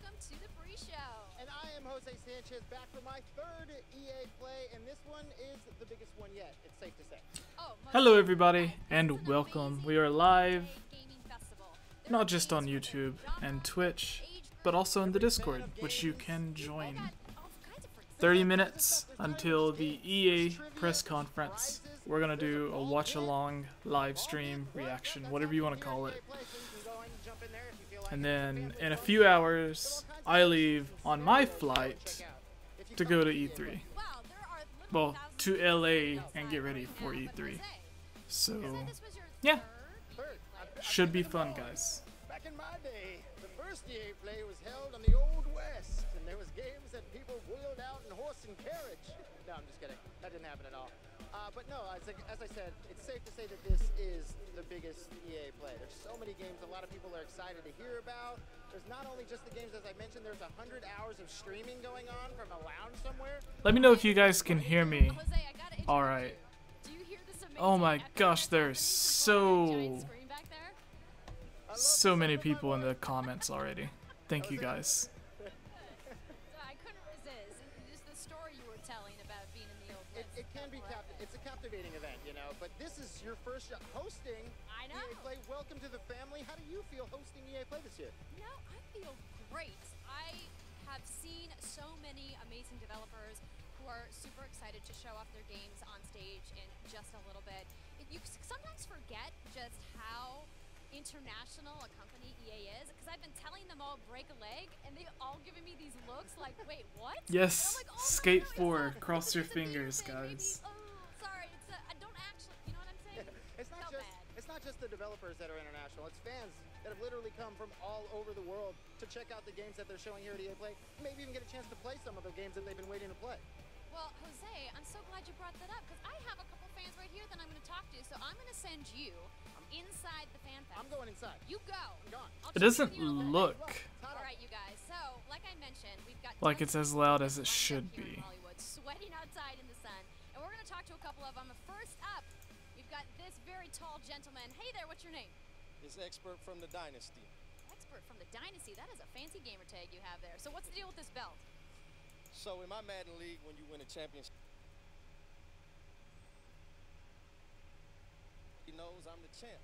welcome to the pre-show. And I am Jose Sanchez, back for my third EA play, and this one is the biggest one yet, it's safe to say. Hello everybody, and welcome. We are live, not just on YouTube and Twitch, but also in the Discord, which you can join. 30 minutes until the EA press conference. We're gonna do a watch-along, live stream, reaction, whatever you want to call it. And then in a few hours, I leave on my flight to go to E3. Well, to LA and get ready for E3. So, yeah. Should be fun, guys. Back in my day, the first EA play was held on the Old West, and there was games that people wheeled out in horse and carriage. No, I'm just kidding. That didn't happen at all. But no, as I said, it's safe to say that this is the biggest EA play. There's so many games a lot of people are excited to hear about. There's not only just the games, as I mentioned, there's 100 hours of streaming going on from a lounge somewhere. Let me know if you guys can hear me. Alright. Oh my gosh, there's so many people in the comments already. Thank you guys. It can be it's a captivating event, you know, but this is your first hosting EA Play. Welcome to the family. How do you feel hosting EA Play this year? You know, I feel great. I have seen so many amazing developers who are super excited to show off their games on stage in just a little bit. You sometimes forget just how international a company EA is, because I've been telling them all break a leg and they've all given me these looks like, wait, what? Yes, like, oh, skate no, 4, cross your fingers, guys. Oh, sorry, I don't actually, you know what I'm saying? It's not just the developers that are international, it's fans that have literally come from all over the world to check out the games that they're showing here at EA Play, maybe even get a chance to play some of the games that they've been waiting to play. Well, Jose, I'm so glad you brought that up, because I have a couple fans right here that I'm going to talk to, so I'm going to send you inside the fan fest. I'm going inside. You go. I'm gone. It doesn't look Alright, you guys, so, like I mentioned, we've got like it's as loud as it should be. Hollywood, sweating outside in the sun, and we're going to talk to a couple of them. First up, we've got this very tall gentleman. Hey there, what's your name? It's Expert from the Dynasty. Expert from the Dynasty. That is a fancy gamer tag you have there. So what's the deal with this belt? So in my Madden League, when you win a championship, he knows I'm the champ.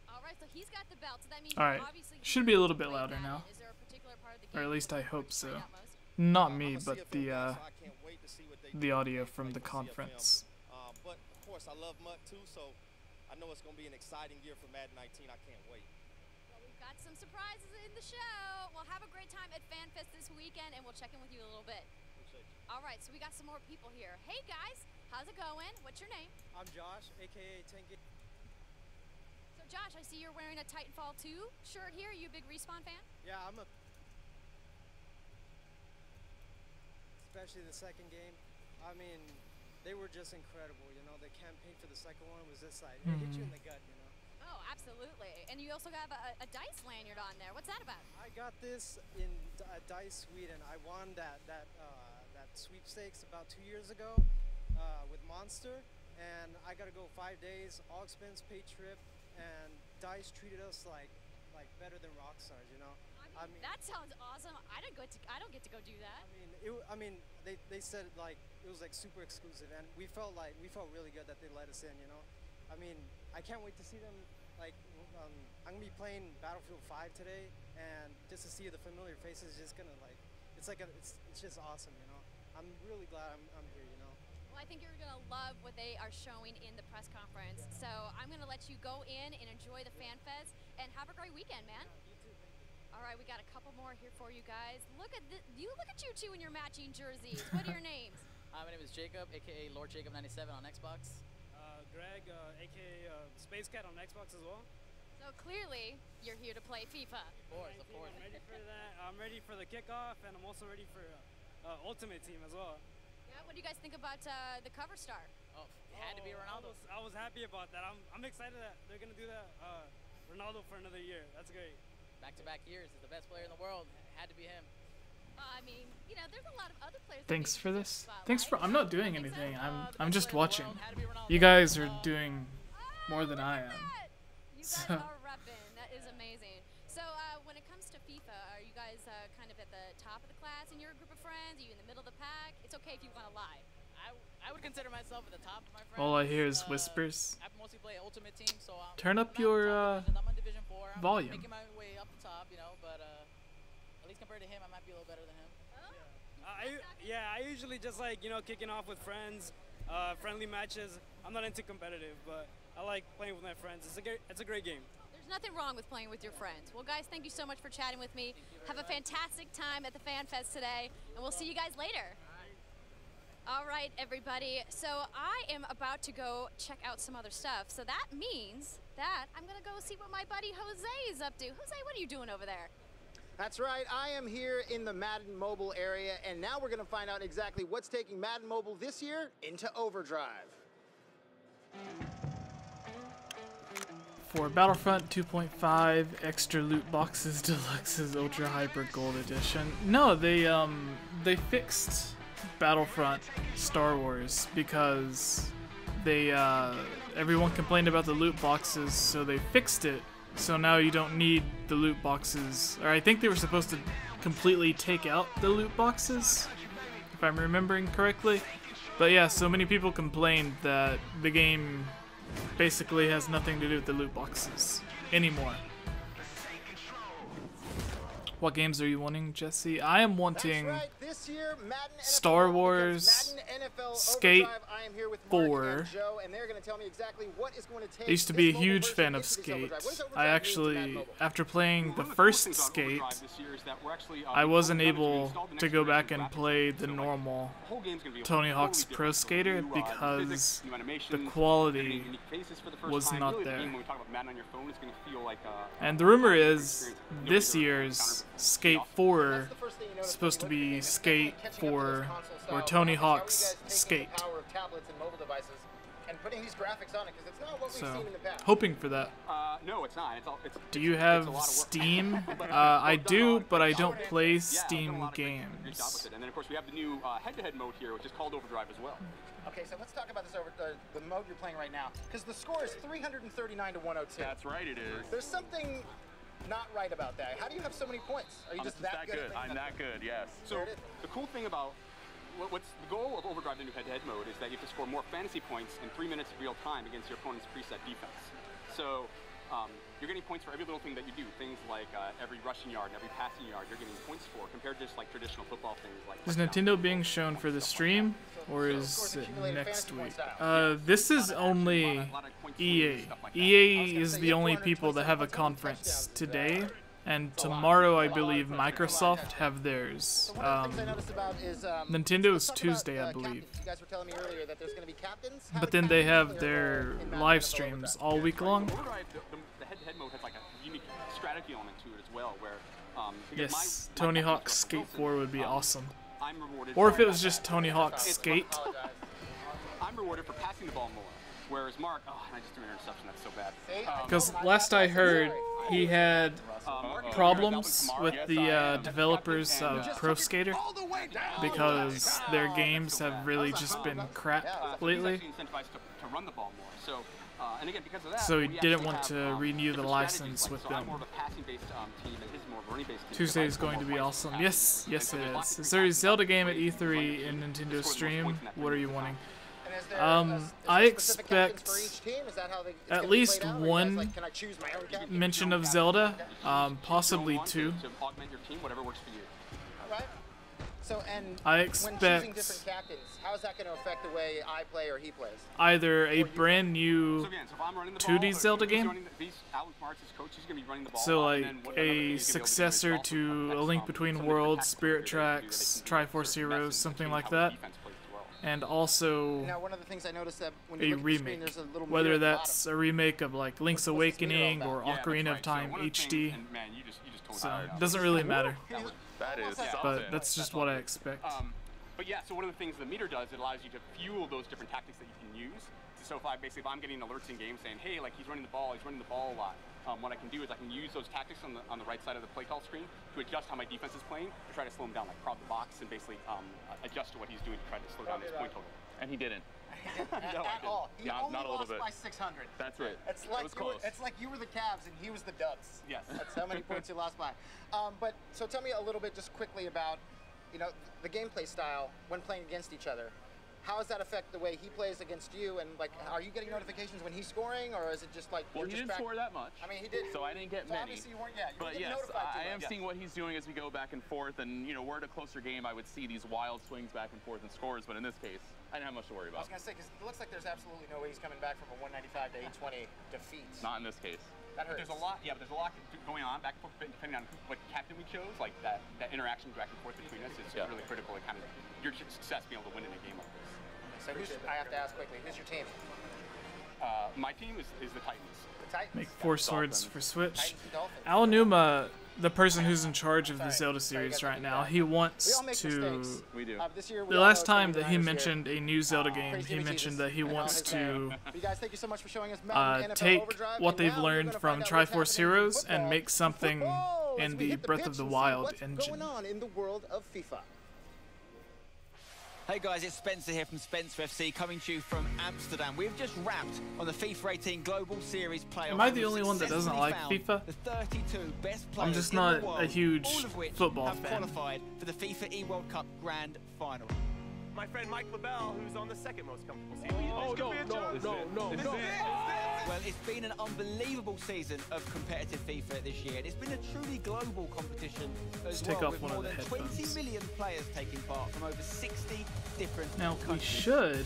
Alright, so he's got the belt, so that means Alright, should be a little bit louder now. Is there a particular part of the game, or at least I hope so. Not me, but the audio from the conference. But of course, I love MUT too, so I know it's going to be an exciting year for Madden 19. I can't wait. Well, we've got some surprises in the show. We'll have a great time at FanFest this weekend, and we'll check in with you a little bit. Alright, so we got some more people here. Hey guys, how's it going? What's your name? I'm Josh, aka Tenki. So Josh, I see you're wearing a Titanfall 2 shirt here. Are you a big Respawn fan? Yeah, I'm a... Especially the second game. I mean, they were just incredible, you know. The campaign for the second one was just like, it hit you in the gut, you know. Oh, absolutely. And you also have a DICE lanyard on there. What's that about? I got this in DICE Sweden. I won that sweepstakes about 2 years ago with Monster. And I got to go 5 days, all expense paid trip. And DICE treated us like better than rock stars, you know. I mean, that sounds awesome. I don't get to go do that. I mean, they said like it was like super exclusive, and we felt really good that they let us in, you know. I mean, I can't wait to see them. Like, I'm gonna be playing Battlefield 5 today, and just to see the familiar faces is just gonna it's just awesome, you know. I'm really glad I'm here, you know. Well, I think you're going to love what they are showing in the press conference. So I'm going to let you go in and enjoy the Fan Fest and have a great weekend, man. You too, thank you. All right, we got a couple more here for you guys. Look at you two in your matching jerseys. What are your names? My name is Jacob, aka Lord Jacob 97 on Xbox. Greg, aka Space Cat on Xbox as well. So clearly, you're here to play FIFA. Of course. I'm ready for that. I'm ready for the kickoff, and I'm also ready for Ultimate Team as well. Yeah, what do you guys think about the cover star? Oh, it had to be Ronaldo. I was happy about that. I'm excited that they're gonna do that. Ronaldo for another year. That's great. Back-to-back years, is the best player in the world. It had to be him. I mean, you know, there's a lot of other players. Thanks for this. Thanks for. I'm not doing anything. I'm just watching. You guys are doing more than I am. You guys are repping. That is amazing. So when it comes comes to FIFA, are you guys kind of at the top of the class in your group of friends? Are you in the middle of the pack? It's okay if you want to lie. I would consider myself at the top of my friends. All I hear is whispers. I mostly play Ultimate Team, so Turn up I'm your I'm on Division 4. I'm volume. making my way up the top, you know, but at least compared to him, I might be a little better than him. I usually just like, you know, kicking off with friends, friendly matches. I'm not into competitive, but I like playing with my friends. It's a great game. There's nothing wrong with playing with your friends. Well, guys, thank you so much for chatting with me. Have a fantastic time at the Fan Fest today, and we'll see you guys later. All right, everybody. So I am about to go check out some other stuff. So that means that I'm going to go see what my buddy Jose is up to. Jose, what are you doing over there? That's right, I am here in the Madden Mobile area, and now we're going to find out exactly what's taking Madden Mobile this year into overdrive. For Battlefront 2.5 extra loot boxes deluxe's ultra hyper gold edition. No, they fixed Battlefront Star Wars because they everyone complained about the loot boxes, so they fixed it. So now you don't need the loot boxes. Or I think they were supposed to completely take out the loot boxes, if I'm remembering correctly. But yeah, so many people complained that the game basically has nothing to do with the loot boxes anymore. What games are you wanting, Jesse? I am wanting This year, Madden Star Wars, Madden NFL Skate Overdrive. I am here with 4. Mark and Joe, and they're going to tell me exactly what is going to take I used to be a huge fan of Skate. I actually, after playing the first Skate, I wasn't able to go back and play the normal Tony Hawk's Pro Skater because the quality was not there. And the rumor is this year's Skate 4 is supposed to be Skate 4 or Tony Hawk's Skate. So, hoping for that. No, it's not. Do you have Steam? I do, but I don't play Steam games. And then, of course, we have the new head-to-head mode here, which is called Overdrive as well. Okay, so let's talk about this the mode you're playing right now, because the score is 339 to 102. That's right, it is. There's something not right about that. How do you have so many points? Are you just that good? I'm that good, yes. So the cool thing about what's the goal of Overdrive, the new head-to-head mode, is that you have to score more fantasy points in 3 minutes of real time against your opponent's preset defense. So you're getting points for every little thing that you do. Things like every rushing yard and every passing yard you're getting points for, compared to just like traditional football things like... Is Nintendo being shown for the stream, or is it next week? This is only EA. EA is the only people that have a conference today. And tomorrow, I believe, Microsoft have theirs. Nintendo is Tuesday, I believe. But then they have their live streams all week long. The head-to-head mode has like a unique strategy element to it as well, where yes, Tony Hawk's Skate 4 would be awesome. Or if it was just Tony Hawk's Skate. I'm rewarded for passing the ball more, whereas Mark, and I just threw an interception, that's so bad. Because last I heard, he had problems with the developers of Pro Skater because their games have really just been crap lately. So he didn't want to renew the license with them. Tuesday is going to be awesome. Yes, yes it is. Is there a Zelda game at E3 in Nintendo Stream? What are you wanting? I expect at least one mention of Zelda, possibly 2. I expect either a brand new 2D Zelda game, so like a successor to A Link Between Worlds, Spirit Tracks, Triforce Heroes, something like that. And also a remake, whether that's a remake of like Link's Awakening or Ocarina of Time HD. So it doesn't really matter. But that's just what I expect. But yeah, so one of the things the meter does, it allows you to fuel those different tactics that you can use. So if I'm getting alerts in game saying, hey, like he's running the ball a lot. What I can do is I can use those tactics on the right side of the play call screen to adjust how my defense is playing to try to slow him down, like prod the box and basically adjust to what he's doing to try to slow down his point total. And he didn't. At all. He only not a little lost bit. by 600. That's right. It's It like was close. It's like you were the Cavs and he was the Dubs. Yes. That's how many points you lost by. But so tell me a little bit just quickly about, you know, the gameplay style when playing against each other. How does that affect the way he plays against you? And like, are you getting notifications when he's scoring, or is it just like? Well, he didn't score that much. I mean, he did. So I didn't get so many. Obviously, you weren't. Yeah, you but weren't yes, notified too I am much. seeing what he's doing as we go back and forth, and you know, were it a closer game, I would see these wild swings back and forth in scores. But in this case, I didn't have much to worry I about. was gonna say because it looks like there's absolutely no way he's coming back from a 195 to 820 defeat. Not in this case. That hurts. But there's a lot. Yeah, but there's a lot going on back and forth depending on what captain we chose. Like that interaction back and forth between us is really critical. To kind of your success being able to win in a game like this. So I have to ask quickly, who's your team? My team is the Titans. The Titans? Make 4 swords for Switch. Titans and Dolphins. Aonuma, the person who's in charge of the Zelda series right now, he wants We all make to... mistakes. We do. This year, we The all last know time Jimmy that he Ryan is mentioned a new Zelda game, Praise he Jimmy mentioned Jesus that he and all wants his band. to But you guys, thank you so much for showing us Madden and NFL take Overdrive, what and they've now we're learned gonna from find out what's Triforce happening in Heroes and football. make something Football, as in we the hit Breath pitch of the and see Wild what's engine. going on in the world of FIFA. Hey guys, it's Spencer here from Spencer FC, coming to you from Amsterdam. We've just wrapped on the FIFA 18 Global Series playoffs. Am I the only one that doesn't like FIFA? The 32 best players I'm just in not the world, a huge all of which football have fan. qualified for the FIFA E World Cup Grand Final. My friend Mike LaBelle, who's on the second most comfortable seat. Oh, no. Well, it's been an unbelievable season of competitive FIFA this year. It's been a truly global competition as Take well, off with one of more the than headphones. 20 million players taking part from over 60 different Now, we countries. should... And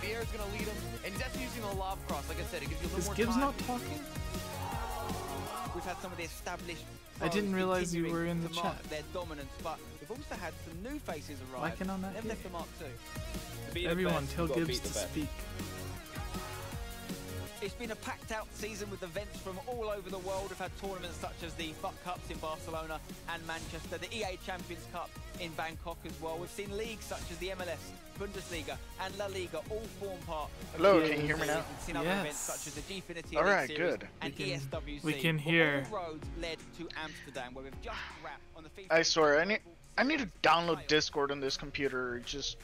Vieira's going to lead him, and he's actually using a lob cross. Like I said, it gives you a little Is more Gibbs time. not talking? We've had some of the established I didn't pros realize you continuing were in the to mark chat. their dominance, but we've also had some new faces arrive. Liking on that They've here? left a mark too. Everyone tell Gibbs to speak. It's been a packed out season with events from all over the world. We've had tournaments such as the FUT Cups in Barcelona and Manchester, the EA Champions Cup in Bangkok as well. We've seen leagues such as the MLS, Bundesliga and La Liga all form part of Hello, the can you hear me now? We've seen other Yes. events such as the Gfinity All Elite right, Series good. and ESWC. We can But hear. all roads led to Amsterdam, where we've just wrapped on the FIFA. I swear, I need to download Discord on this computer. Just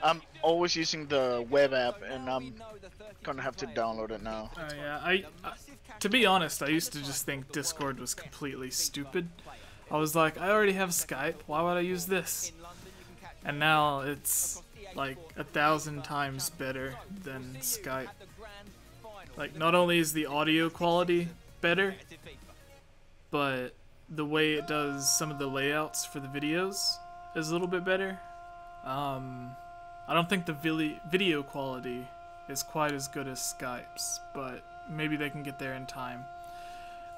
I'm always using the web app, and I'm gonna have to download it now. Oh yeah, to be honest, I used to just think Discord was completely stupid. I was like, I already have Skype, why would I use this? And now it's like 1,000 times better than Skype. Like, not only is the audio quality better, but the way it does some of the layouts for the videos is a little bit better. I don't think the video quality is quite as good as Skype's, but maybe they can get there in time.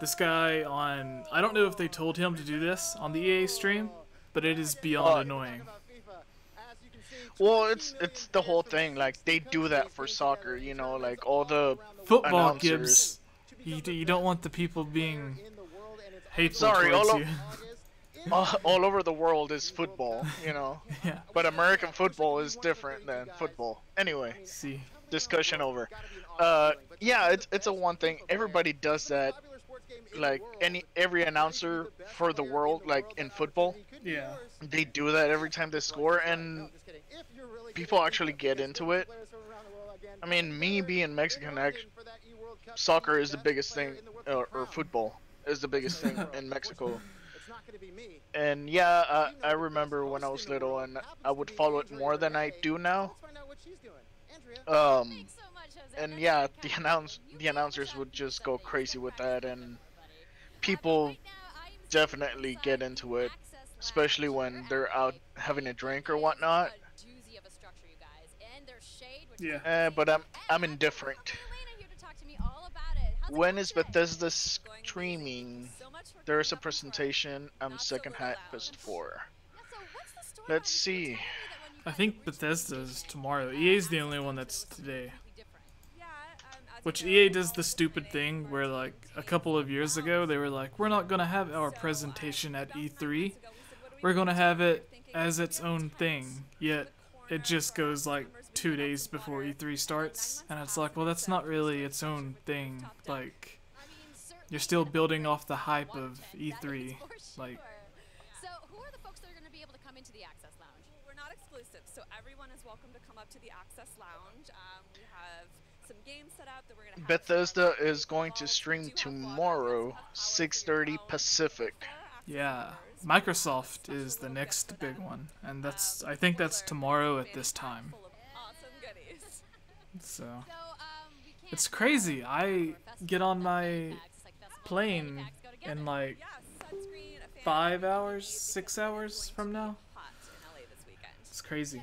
This guy on... I don't know if they told him to do this on the EA stream, but it is beyond annoying. Well, it's the whole thing. Like, they do that for soccer, you know, like all the Football, announcers. Gibbs. You don't want the people being hateful Sorry, towards all you. all over the world is football, you know. Yeah. But American football is different than football. Anyway, See. discussion over. Yeah, it's a one thing. Everybody does that. Like every announcer for the world, like in football, Yeah. they do that every time they score, and people actually get into it. I mean, me being Mexican, soccer is the biggest thing, or football is the biggest thing in Mexico. And yeah, I remember when I was little, and I would follow it more than I do now. And yeah, the announcers would just go crazy with that, and people definitely get into it, especially when they're out having a drink or whatnot. Yeah. But I'm indifferent. When is Bethesda streaming? There's a presentation. I'm second hat pissed for. Let's see. I think Bethesda's tomorrow. EA's the only one that's today. Which EA does the stupid thing where, like, a couple of years ago they were like, we're not gonna have our presentation at E3. We're gonna have it as its own thing. Yet it just goes like 2 days before E3 starts, and it's like, well, that's not really its own thing. Like, you're still building off the hype of E3. Like, So, who are the folks that are going to be able to come into the Access Lounge? we're not exclusive, so everyone is welcome to come up to the Access Lounge. We have some games set up that we're gonna have. Bethesda is going to stream tomorrow, 6:30 Pacific. Yeah, Microsoft is the next big one, and I think that's tomorrow at this time. So it's crazy. I get on my plane in like 5 hours, 6 hours from now. It's crazy.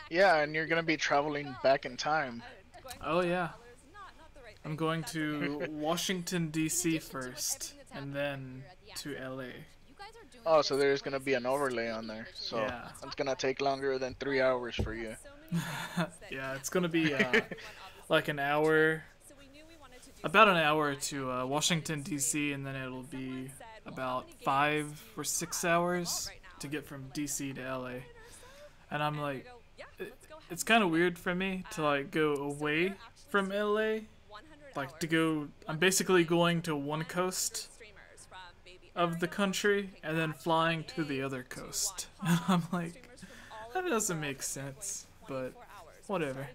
Yeah, and you're gonna be traveling back in time. Oh yeah. I'm going to Washington D.C. first, and then to LA. Oh, so there's gonna be an overlay on there. So yeah. It's gonna take longer than 3 hours for you. Yeah, it's gonna be like an hour, about an hour to Washington D.C., and then it'll be about 5 or 6 hours to get from D.C. to LA. And I'm like, it's kind of weird for me to like go away from LA, like to go. I'm basically going to one coast of the country and then flying to the other coast. And I'm like, that doesn't make sense, but whatever.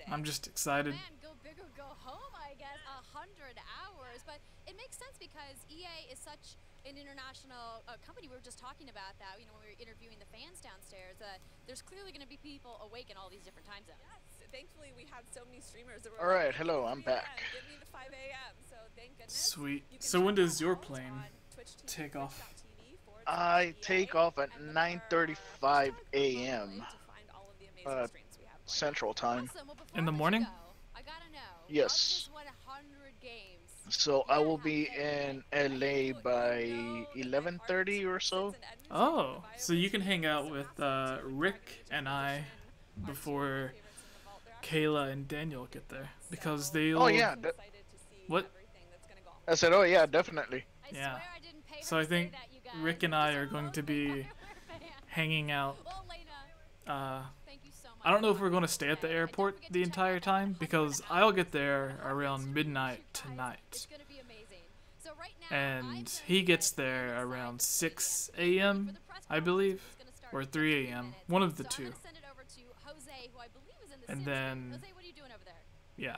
I'm just excited. Go big or go home, I guess. 100 hours, but it makes sense because EA is such an international company. We were just talking about that, you know, when we were interviewing the fans downstairs. There's clearly going to be people awake in all these different time zones. Yes, thankfully we had so many streamers that were all right, hello, I'm back. Give me the 5 a.m. So thank goodness. Sweet. So when does your plane take off? I take off at 9:35 a.m. Central Time. In the morning? Yes. So I will be in LA by 11:30 or so. Oh, so you can hang out with Rick and I before Kayla and Daniel get there, because they'll... Oh yeah. What? I said, oh yeah, definitely. Yeah. So I think Rick and I are going to be hanging out. I don't know if we're going to stay at the airport the entire time, because I'll get there around midnight tonight. And he gets there around 6 a.m., I believe, or 3 a.m., one of the two. And then, yeah.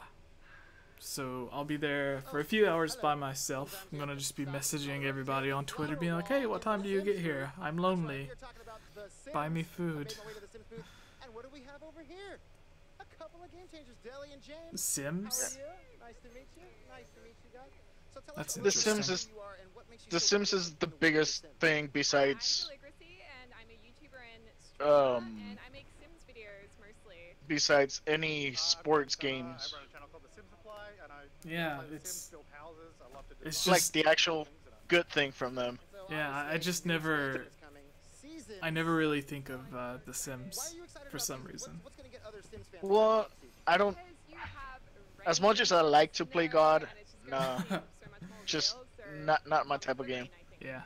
So I'll be there for a few hours by myself. I'm going to just be messaging everybody on Twitter, being like, hey, what time do you get here? I'm lonely. Buy me food. And what do we have over here? A couple of game changers, Deli and James. Sims? Nice to meet you. Nice to meet you guys. So tell That's us interesting. The Sims is the biggest thing besides besides any sports games. Yeah, it's It's just like the actual good thing from them. Yeah, I just never really think of The Sims for some reason. Well, I don't. As much as I like to play God, nah, just not my type of game. Yeah.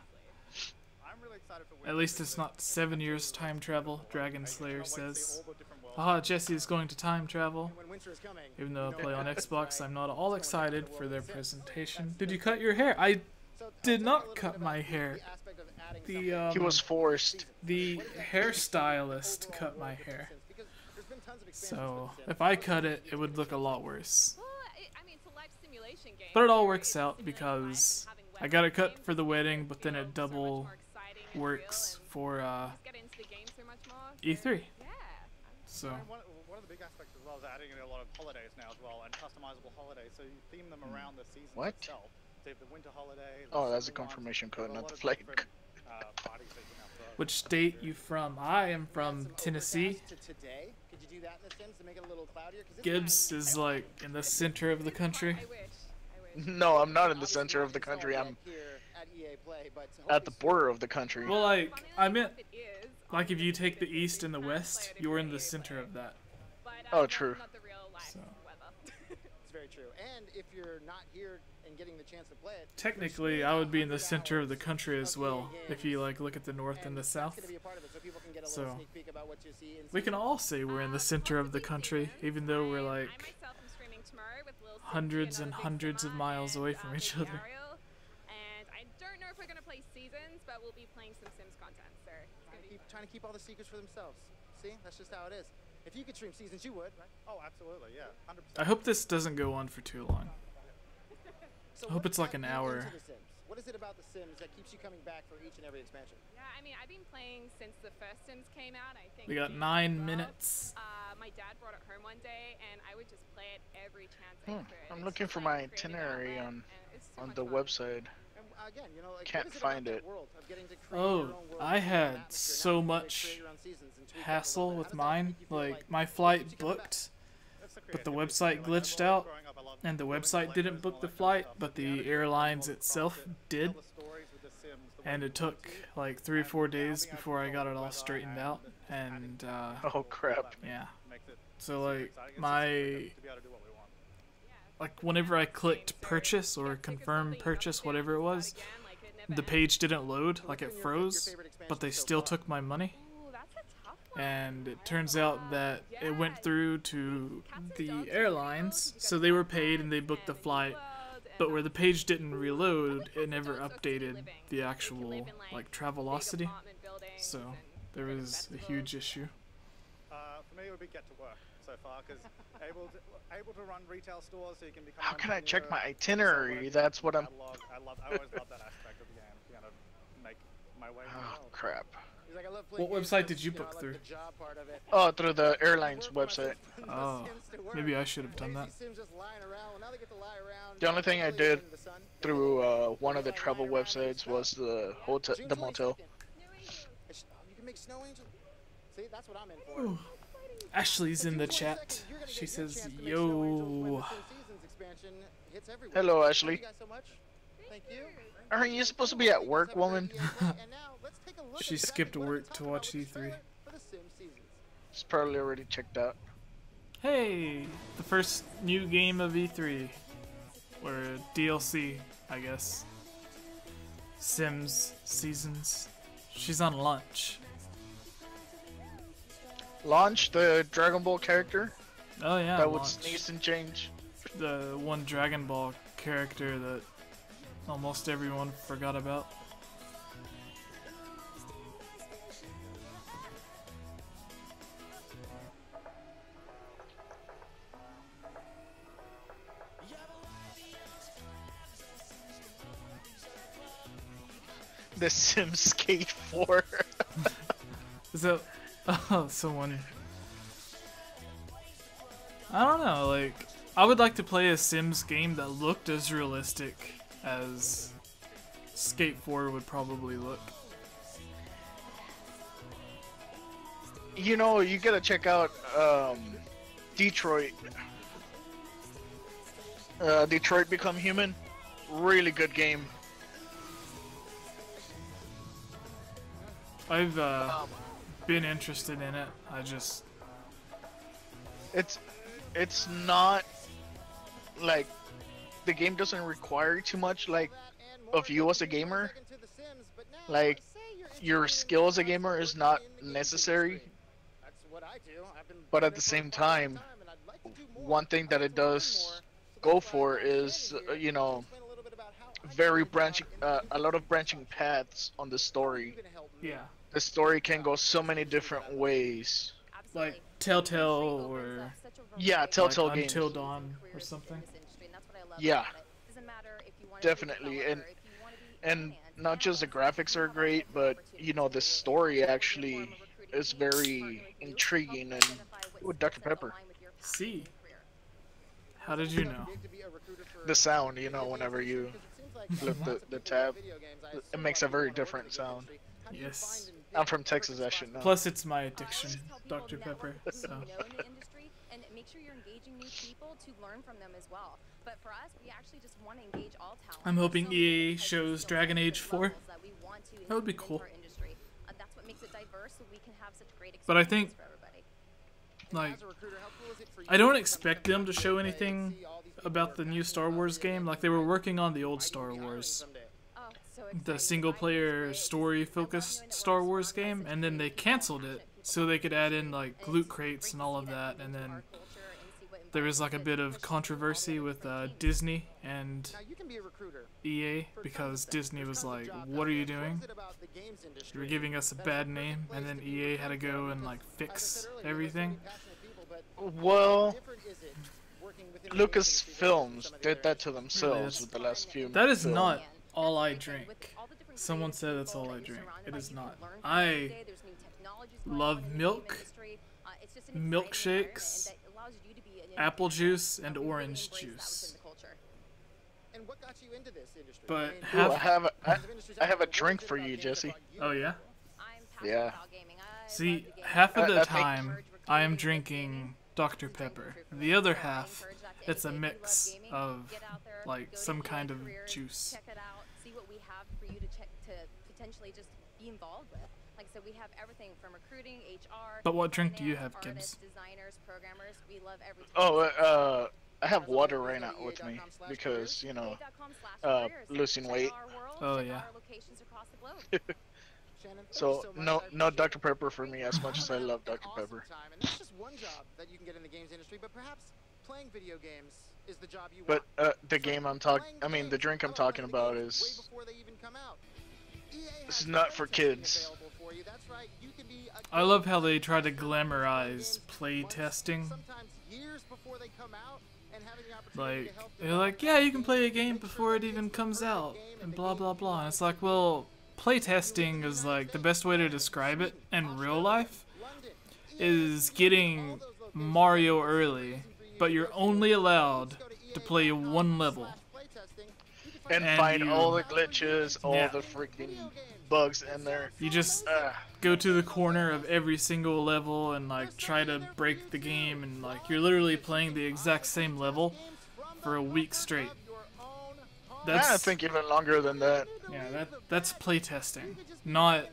At least it's not 7 years time travel, Dragon Slayer says. Haha, Jesse is going to time travel. Even though I play on Xbox, I'm not all excited for their presentation. Did you cut your hair? I did not cut my hair. He was forced. The hairstylist cut my hair. So if I cut it, it would look a lot worse. But it all works out because I got it cut for the wedding, but then it double works for E3. So one of the big aspects as well is adding in a lot of holidays now as well, and customizable holidays, so you theme them around the season itself. So you have the winter holiday. Oh, that's a confirmation code, not the flight. Which state you from? I am from Tennessee. Gibbs is like in the center of the country. No, I'm not in the center of the country. I'm at the border of the country. Well, like, I meant, like, if you take the east and the west, you're in the center of that. Oh, true. So. It's very true. And if you're not here and getting the chance to play it, technically, I would be in the center of the country as well, if you, like, look at the north and the south. So, we can all say we're in the center of the country, even though we're, like, hundreds and hundreds of miles away from each other. are gonna play Seasons, but we'll be playing some Sims content. So it's gonna be trying to keep all the secrets for themselves. See, that's just how it is. If you could stream Seasons, you would, right? Oh, absolutely, yeah, 100%. I hope this doesn't go on for too long. So I hope it's like an hour. What is it about The Sims that keeps you coming back for each and every expansion? Yeah, I mean, I've been playing since the first Sims came out. I think We got 9 minutes. My dad brought it home one day, and I would just play it every chance I could. I'm looking for my itinerary on the website. Again, you know, like, can't find it. Oh, I had so much hassle with mine. Like, my flight booked, but the website glitched out, and the website didn't book the flight, but the airlines itself did. And it took like 3 or 4 days before I got it all straightened out. And oh crap! Yeah. So like whenever I clicked purchase or confirm purchase, whatever it was, the page didn't load. Like it froze, but they still took my money. And it turns out that it went through to the airlines, so they were paid and they booked the flight. But where the page didn't reload, it never updated the actual like Travelocity. So there was a huge issue. For me, it would be get to work so far, because able to run retail stores, so you can become. How can I check my itinerary? That's what I'm. I always love that aspect of the game. You know, make my way. Oh crap! What website did you book through? Oh, through the airline's website. Oh, maybe I should have done that. The only thing I did through one of the travel websites was the hotel, the motel. You can make snow angels. See, that's what I'm in for. Ooh. Ashley's in the chat. She says, "Yo." Hello, Ashley. Aren't you supposed to be at work, woman? She skipped work to watch E3. She's probably already checked out. Hey, the first new game of E3. Or DLC, I guess. Sims Seasons. She's on lunch. Launch, the Dragon Ball character? Oh yeah, that would sneeze and change. The one Dragon Ball character that almost everyone forgot about. The Sims Skate 4. Is that... Oh, someone... I don't know, like... I would like to play a Sims game that looked as realistic as Skate 4 would probably look. You know, you gotta check out Detroit. Detroit Become Human. Really good game. I've been interested in it. I just... It's not like the game doesn't require too much like of you as a gamer. Like your skill as a gamer is not necessary. But at the same time, one thing that it does go for is you know, very branching, a lot of branching paths on the story. Yeah. The story can go so many different ways. Like Telltale or... Yeah, Telltale like games. Until Dawn or something. Yeah. Definitely. And not just the graphics are great, but you know, the story actually is very intriguing. And with Dr. Pepper. See? How did you know? The sound, you know, whenever you flip the tab, it makes a very different sound. Yes. I'm from Texas, I should know. Plus, it's my addiction, Dr. Pepper. So. And make sure you're engaging new people to learn from them as well. But for us, we actually just want to engage all talent. I'm hoping EA shows Dragon Age 4. That would be cool. That's what makes it diverse, so we can have such great experiences. But I think, like, I don't expect them to show anything about the new Star Wars game. Like, they were working on the old Star Wars. The single-player, story-focused Star Wars game, and then they canceled it so they could add in, like, loot crates and all of that, and then there was like a bit of controversy with Disney and EA because Disney was like, "What are you doing? You're giving us a bad name," and then EA had to go and like fix everything. Well, Lucasfilms did that to themselves with the last few. That is not all I drink. Someone said that's all I drink. It is not. I love milk, milkshakes, apple juice, and orange juice. But I have a drink for you, Jesse. Oh yeah? Yeah. See, half of the time I am drinking Dr. Pepper. The other half, it's a mix of like some kind of juice. Check it out. See what we have for you to potentially just be involved with. Like I said, we have everything from recruiting, HR. But what drink do you have, Gibbs? Designers, programmers. We love everything. Oh, I have water right now with me because, you know, losing weight. Oh yeah. So no Dr. Pepper for me as much as I love Dr. Pepper. And that's just one job that you can get in the games industry, but perhaps playing video games is the job you want. But the drink I'm talking about is this is not for kids. I love how they try to glamorize play testing. Like, they're like, yeah, you can play a game before it even comes out, and blah blah blah. And it's like, well, playtesting is like the best way to describe it in real life is getting Mario early, but you're only allowed to play one level. And find all the glitches, all the freaking bugs in there. You just go to the corner of every single level and like try to break the game, and like you're literally playing the exact same level for a week straight. I think even longer than that. Yeah, that's playtesting, not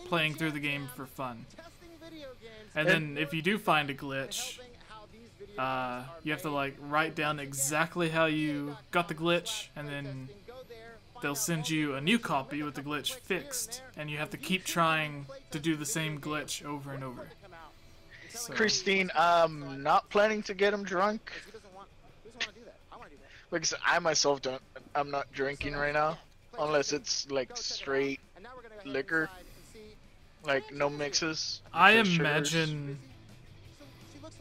playing through the game for fun. And then if you do find a glitch, you have to like write down exactly how you got the glitch, and then they'll send you a new copy with the glitch fixed, and you have to keep trying to do the same glitch over and over. So. Christine, I'm not planning to get him drunk. Because I myself I'm not drinking right now, unless it's like straight liquor, like no mixes. I imagine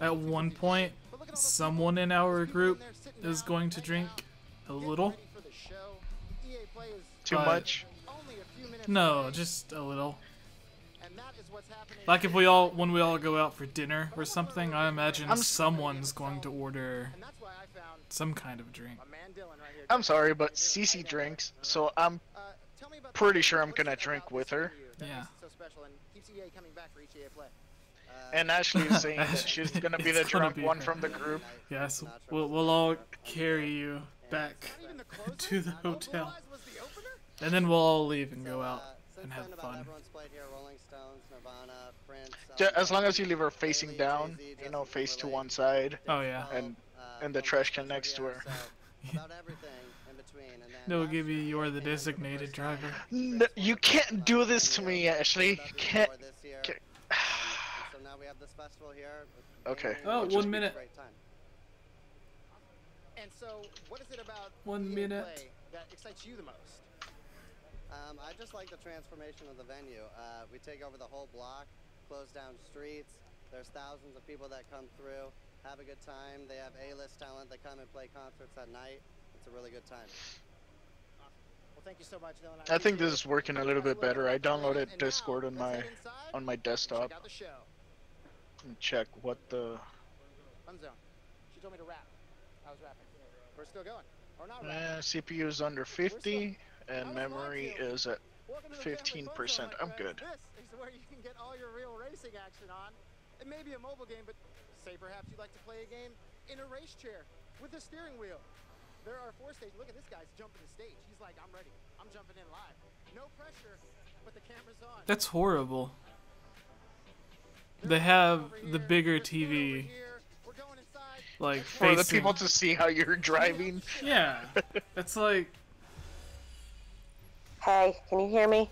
at one point someone in our group is going to drink a little. Too much? No, just a little. Like if when we all go out for dinner or something, I imagine someone's going to order some kind of drink. I'm sorry, but Cece drinks, so I'm pretty sure I'm gonna drink with her. Yeah. And Ashley is saying that she's gonna be the drunk one from the group. Yes, we'll all carry you back to the hotel, and then we'll all leave and go out and have fun. As long as you leave her facing down, you know, face to one side. Oh yeah. And the trash can next to her. No, Gibby, you're the designated driver. No, you can't do this to me, Ashley. Can't. Okay. Oh, 1 minute. And so, what is it about 1 minute that excites you the most? I just like the transformation of the venue. We take over the whole block, close down streets. There's thousands of people that come through, have a good time. They have A-list talent that come and play concerts at night. It's a really good time. Well, thank you so much, Dylan. I think this is working a little bit better. I downloaded Discord on my desktop. And check what the. Fun zone. She told me to rap. I was rapping. We're still going. Or not rapping. CPU is under 50 and memory is at 15%. I'm good. This is where you can get all your real racing action on. It may be a mobile game, but say perhaps you'd like to play a game in a race chair with a steering wheel. There are 4 stages. Look at this guy's jumping the stage. He's like, I'm ready. I'm jumping in live. No pressure, but the camera's on. That's horrible. They have the bigger TV, like for the people to see how you're driving. Yeah, it's like. Hey, can you hear me?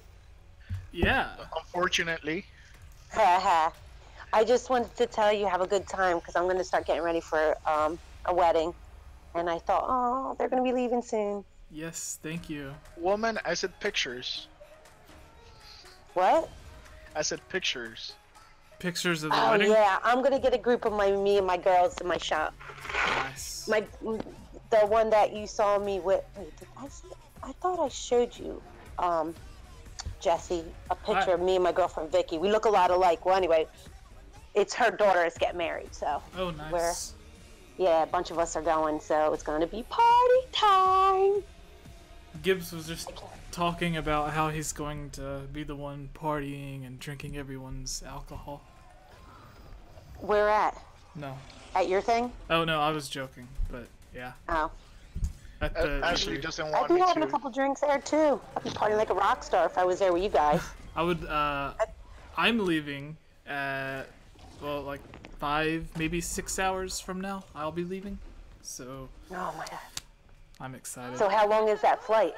Yeah. Unfortunately. Haha. I just wanted to tell you have a good time because I'm going to start getting ready for a wedding. And I thought, oh, they're going to be leaving soon. Yes, thank you. Woman, I said pictures. What? I said pictures. Pictures of the Oh, wedding? yeah. I'm going to get a group of me and my girls in my shop. Nice. The one that you saw me with. Wait, I thought I showed you, Jesse, a picture of me and my girlfriend Vicky. We look a lot alike. Well, anyway, it's her daughter is getting married, so. Oh, nice. Yeah, a bunch of us are going, so it's going to be party time. Gibbs was just talking about how he's going to be the one partying and drinking everyone's alcohol. Where at? No. At your thing? Oh, no, I was joking, but yeah. Oh. At the Ashley doesn't want I'd be me having to. a couple drinks there, too. I'd be partying like a rock star if I was there with you guys. I would, I'm leaving at, well, like 5, maybe 6 hours from now. I'll be leaving, so. Oh my God. I'm excited. So how long is that flight?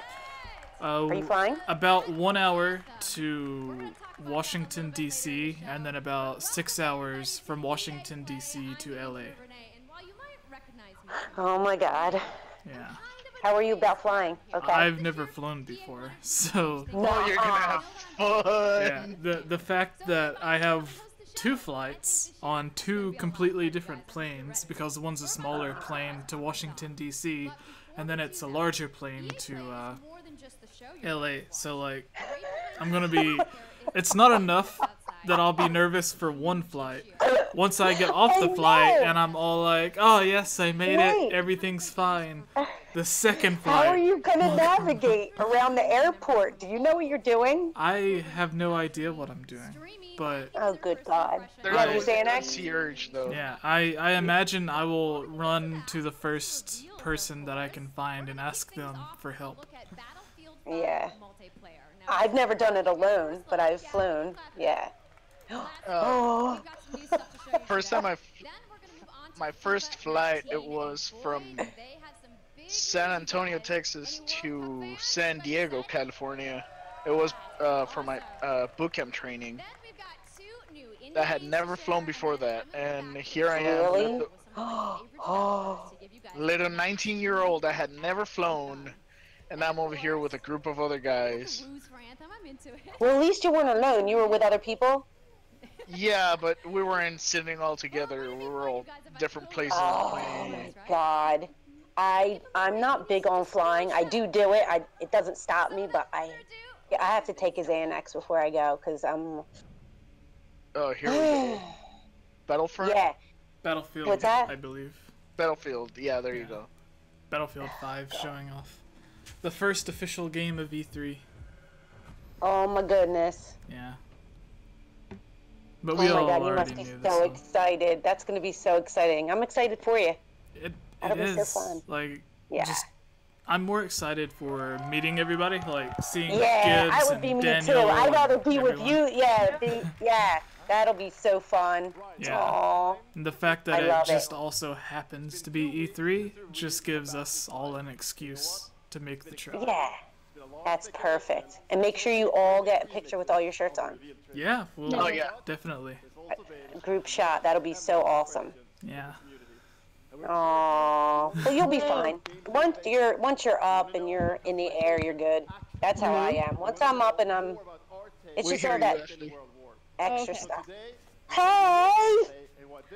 Are you flying? About 1 hour to Washington, D.C., and then about 6 hours from Washington, D.C. to L.A. Oh my God. Yeah. How are you about flying? Okay. I've never flown before, so. No, you're gonna have fun. Yeah. The fact that I have 2 flights on 2 completely different planes, because one's a smaller plane to Washington, D.C., and then it's a larger plane to LA. So like, I'm gonna be. It's not enough that I'll be nervous for one flight. Once I get off the flight and I'm all like, oh yes, I made it, everything's fine. The second flight. How are you gonna navigate around the airport? Do you know what you're doing? I have no idea what I'm doing, but. Oh, good God. Yeah, I imagine I will run to the first person that I can find and ask them for help. Yeah. I've never done it alone, but I've flown. Yeah. Oh. First time my first flight, it was from San Antonio, Texas to San Diego, California. It was for my bootcamp training. I had never flown before that, and here I am. Really? Little 19-year-old, I had never flown, and I'm over here with a group of other guys. Well, at least you weren't alone. You were with other people? Yeah, but we weren't sitting all together. We were all different places on the plane. Oh my God. I'm not big on flying. I do it. It doesn't stop me, but I have to take a Xanax before I go, because I'm... Oh, here we go. Battlefront? Yeah. Battlefield, What's that? I believe. Battlefield, yeah, there you go. Battlefield 5 showing off. The first official game of E3. Oh my goodness. Yeah. But we all God, you already must be knew so this one. excited. That's going to be so exciting. I'm excited for you. That'll be so is, fun. like, Yeah. just, I'm more excited for meeting everybody, like seeing Yeah, Gibbs I would and be me Daniel too. I'd and rather be with everyone. you. Yeah, that'll be so fun. Yeah. Aw. And the fact that I it love just also happens to be E3 just gives us all an excuse to make the trip. Yeah, that's perfect. And make sure you all get a picture with all your shirts on. Yeah, well, definitely. A group shot. That'll be so awesome. Yeah. Oh, well, you'll be fine. Once you're up and you're in the air, you're good. That's how I am. Once I'm up and it's just all that extra stuff. Hey!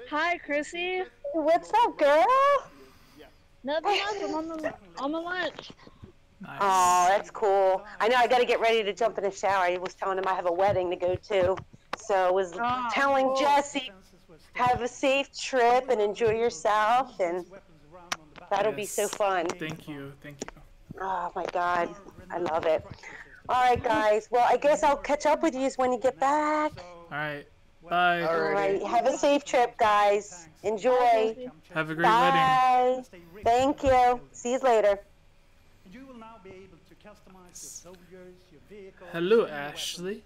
Hi, Chrissy. What's up, girl? Nothing much. I'm on the lunch. Nice. Oh, that's cool. I know I got to get ready to jump in the shower. I was telling him I have a wedding to go to. So I was telling Jesse, have a safe trip and enjoy yourself, and that'll be so fun. Thank you. Oh my God, I love it. All right, guys. Well, I guess I'll catch up with you when you get back. All right. Bye. All right. Have a safe trip, guys. Enjoy. Have a great wedding. Bye. Thank you. See you later. You will now be able to customize your soldiers, your vehicles. Hello, Ashley.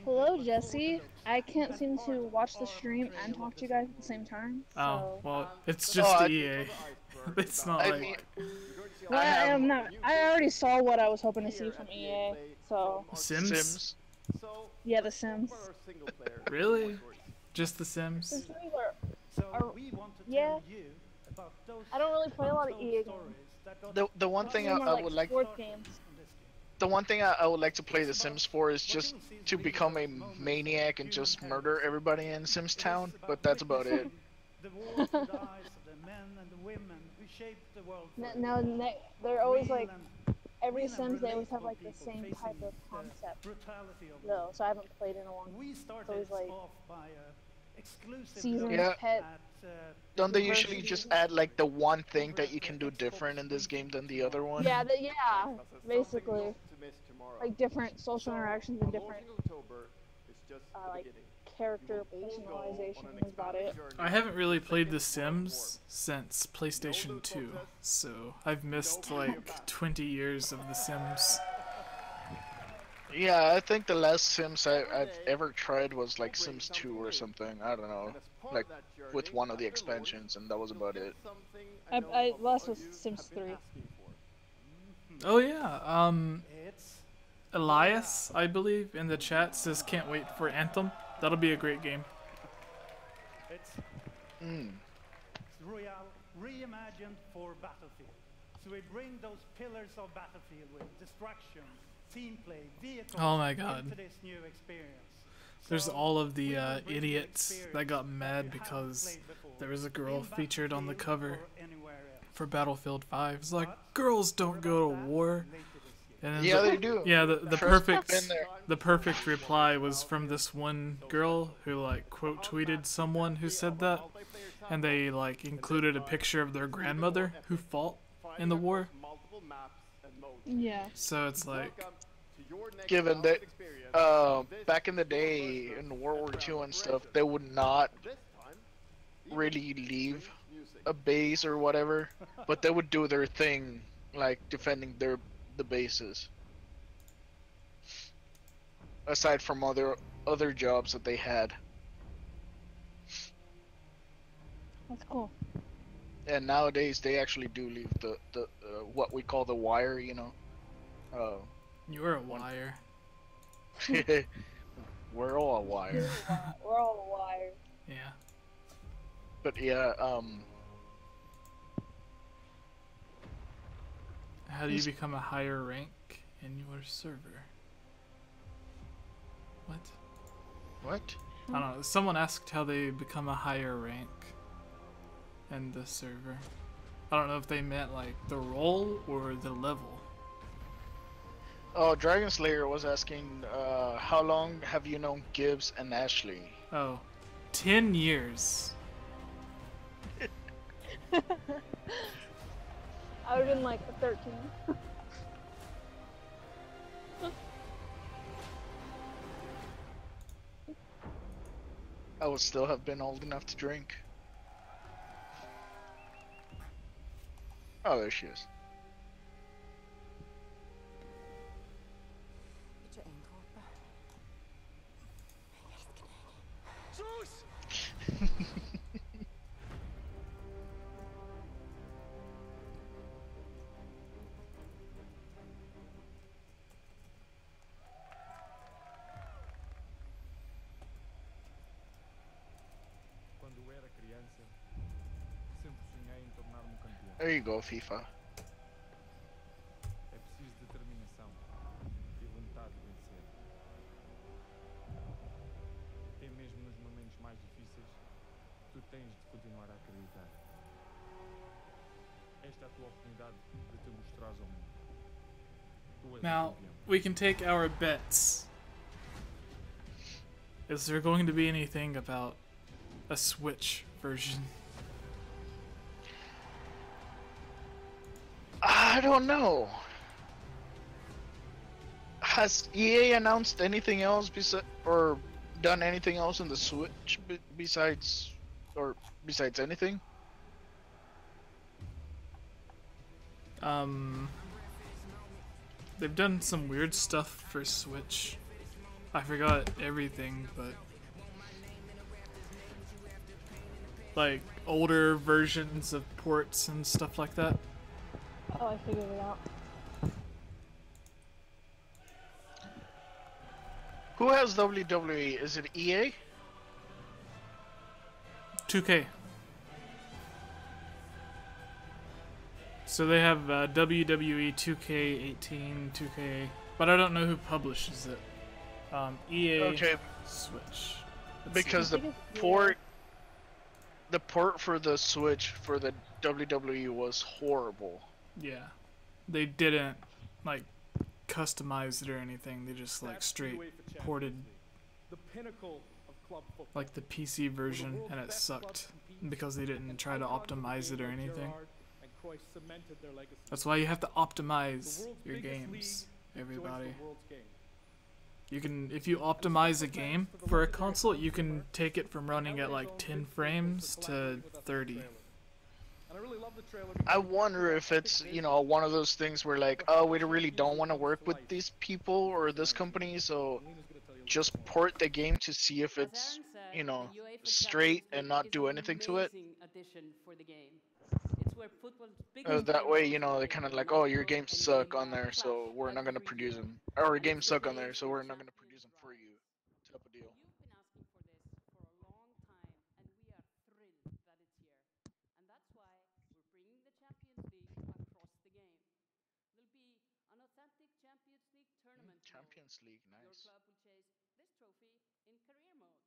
Hello, Jesse. I can't seem to watch the stream and talk to you guys at the same time. Oh, well, it's just EA. It's not like... Well, I'm not. I already saw what I was hoping to see from EA, so... Sims? Yeah, The Sims. Really? Just The Sims? The Sims are, we want to yeah. tell you about those I don't really play a lot of EA games. The one thing More I like would like. sports games. The one thing I would like to play The Sims for is just to become a maniac and just murder everybody in Sims Town, but that's about it. The wars and dies of the men and the women who shaped the world. No, they're always like, every Sims they always have like the same type of concept. No, so I haven't played in a long time. It's always like seasons, Yeah. pet. Don't they usually just add like the one thing that you can do different in this game than the other one? Yeah, basically. Like different social interactions and different like character personalization is about it. I haven't really played The Sims since PlayStation 2, so I've missed like 20 years of The Sims. Yeah, I think the last Sims I've ever tried was like Sims 2 or something. I don't know, like with one of the expansions, and that was about it. Last was Sims 3. Oh yeah, Elias, I believe, in the chat says can't wait for Anthem. That'll be a great game. It's reimagined for Battlefield. So we bring those pillars of Battlefield with destruction, team play, vehicles Oh my god. into this new experience. There's all of the idiots that got mad because there was a girl featured on the cover for Battlefield 5. It's like, girls don't go to war. And then Yeah, they do. Yeah, the Trust perfect been there. the perfect reply was from this one girl who like quote tweeted someone who said that, and they like included a picture of their grandmother who fought in the war. Yeah. So it's like, Given that back in the day in World War II and stuff, they would not really leave a base or whatever, but they would do their thing, like defending the bases. Aside from other jobs that they had. That's cool. And nowadays they actually do leave the what we call the wire, you know. you're a wire. We're all a wire. We're all wired. Yeah. But yeah, How do you become a higher rank in your server? What? What? I don't know. Someone asked how they become a higher rank in the server. I don't know if they meant like the role or the level. Oh, Dragon Slayer was asking, how long have you known Gibbs and Ashley? Oh, 10 years. I would have been like 13. I would still have been old enough to drink. Oh, there she is. There you go, FIFA. É preciso determinação e vontade de vencer. Até mesmo nos momentos mais difíceis, tu tens de continuar a acreditar. Esta é a tua oportunidade de te mostrares ao mundo. Tu és Now, o campeão. we can take our bets. Is there going to be anything about a Switch version? I don't know. Has EA announced anything else or done anything else on the Switch besides anything? They've done some weird stuff for Switch. I forgot everything, but like older versions of ports and stuff like that. Oh, I figured it out. Who has WWE? Is it EA? 2K. So they have WWE 2K18, 2K, but I don't know who publishes it. EA, okay. Switch. Because the port for the Switch for the WWE was horrible. Yeah, they didn't like customize it or anything. They just like straight ported the pinnacle of club football. Like the PC version, and it sucked because they didn't try to optimize it or anything. That's why you have to optimize your games, everybody. You can, if you optimize a game for a console, you can take it from running at like 10 frames to 30. I wonder if it's, you know, one of those things where like, oh, we really don't want to work with these people or this company, so just port the game to see if it's, you know, straight and not do anything to it. That way, you know, they're kind of like, oh, your games suck on there, so we're not going to produce them. Or your games suck on there, so we're not going to produce them for you. Type of deal. Champions League, nice. Your club will chase this trophy in career mode.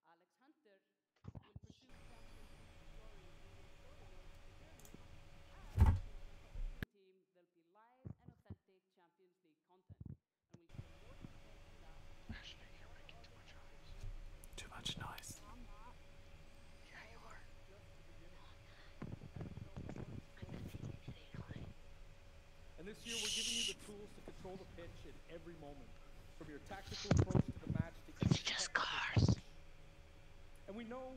Alex Hunter will pursue Champions League glory in the story mode journey, and in the team there'll be live and authentic Champions League content, and we'll share more details on that. Ashley, you're making too much noise. Too much noise. Yeah, you are. And this year we're giving you the tools to control the pitch in every moment, from your tactical approach to the match to each just cars. And we know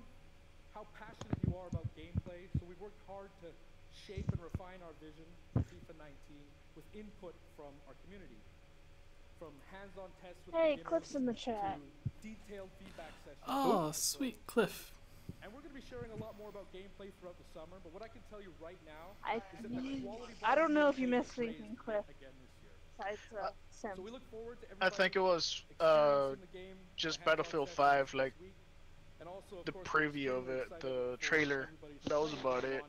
how passionate you are about gameplay, so we've worked hard to shape and refine our vision for FIFA 19 with input from our community. From hands-on tests with Cliff's in the chat. Detailed feedback sessions. Oh, sweet Cliff. And we're going to be sharing a lot more about gameplay throughout the summer, but what I can tell you right now is that the quality I don't know if you missed anything, Cliff. Besides, Sim. So we look forward to I think it was just Battlefield 5, like the preview of it, the trailer. That was about it.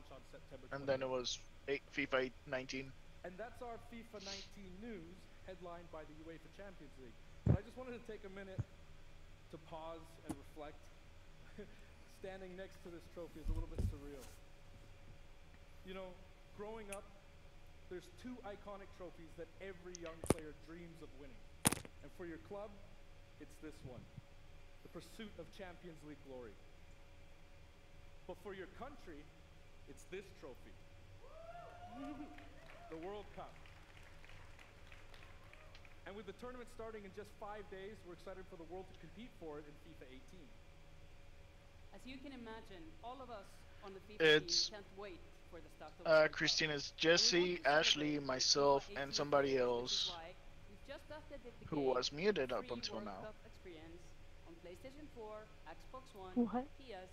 And then it was FIFA 19. And that's our FIFA 19 news, headlined by the UEFA Champions League. But I just wanted to take a minute to pause and reflect. Standing next to this trophy is a little bit surreal. You know, growing up, there's two iconic trophies that every young player dreams of winning. And for your club, it's this one, the pursuit of Champions League glory. But for your country, it's this trophy, the World Cup. And with the tournament starting in just 5 days, we're excited for the world to compete for it in FIFA 18. As you can imagine, all of us on the FIFA team can't wait for the start of the World Cup. Christina's Jesse, Ashley, myself, and somebody else who was muted up until now. Experience on PlayStation 4, Xbox One, PS,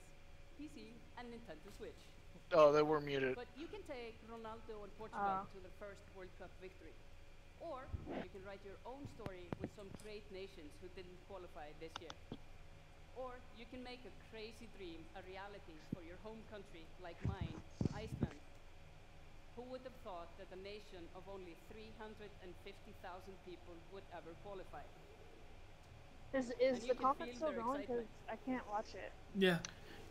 PC, and Nintendo Switch. Oh, they were muted. But you can take Ronaldo and Portugal to the first World Cup victory. Or you can write your own story with some great nations who didn't qualify this year. Or you can make a crazy dream a reality for your home country like mine, Iceland. Who would have thought that a nation of only 350,000 people would ever qualify? Is the conference still going? Because I can't watch it. Yeah.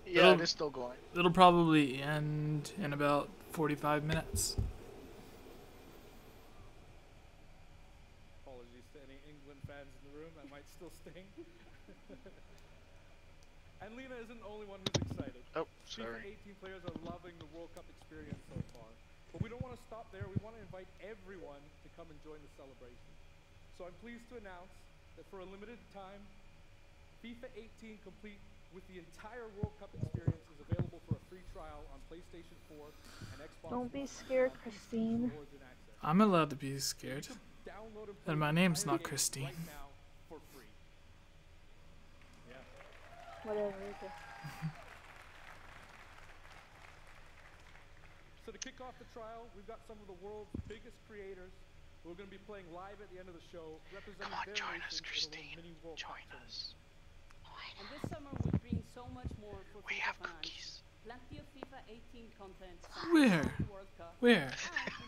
Yeah, it is still going. It'll probably end in about 45 minutes. Apologies to any England fans in the room, that might still sting. And Lena isn't the only one who's excited. Oh, sorry. FIFA 18 players are loving the World Cup experience so far. But we don't want to stop there. We want to invite everyone to come and join the celebration. So I'm pleased to announce that for a limited time, FIFA 18 complete with the entire World Cup experience is available for a free trial on PlayStation 4 and Xbox One. Don't be scared, Christine. I'm allowed to be scared. And my name's not Christine. Right now for free. Yeah. Whatever. So to kick off the trial, we've got some of the world's biggest creators who are going to be playing live at the end of the show, representing their nations in a little mini World Cup tournament. And this summer we'll bring so much more for We FIFA have fans. cookies. Plenty of FIFA 18 content. Where? The World Cup, Where? and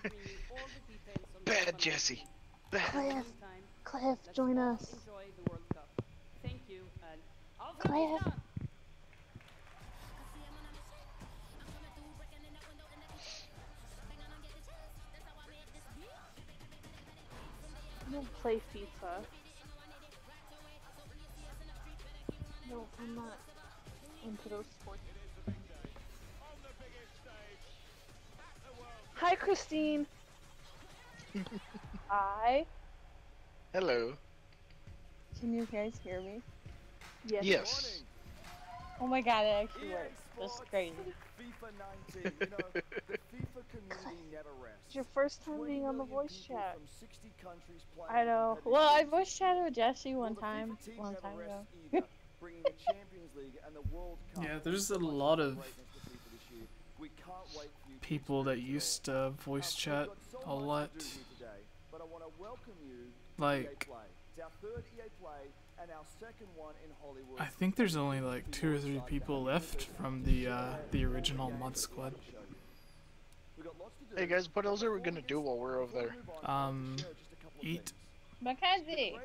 we'll bring you all the details on Bad FIFA Jesse. 19. Bad. In the Cliff, meantime, Cliff, let's join all us. enjoy the World Cup. Thank you, and auf Cliff. Wiedersehen! I don't play FIFA. No, I'm not into those sports. Hi, Christine. Hi. Hello. Can you guys hear me? Yes. Yes. Oh my god, it actually works. That's crazy. FIFA 19, you know, the FIFA community never rests. It's your first time being on the voice chat. From 60 countries playing I know. Well, I voice chatted with Jesse one time, long never time ago. rests either, bringing the Champions League and the World Cup. Yeah, there's a lot of We can't wait for you people that used to voice chat a lot. but I want to welcome you Like, to EA Play. It's our third EA Play and our second one in Hollywood. I think there's only like 2 or 3 people left from the original Mud Squad. Hey guys, what else are we gonna do while we're over there? Eat. Mackenzie!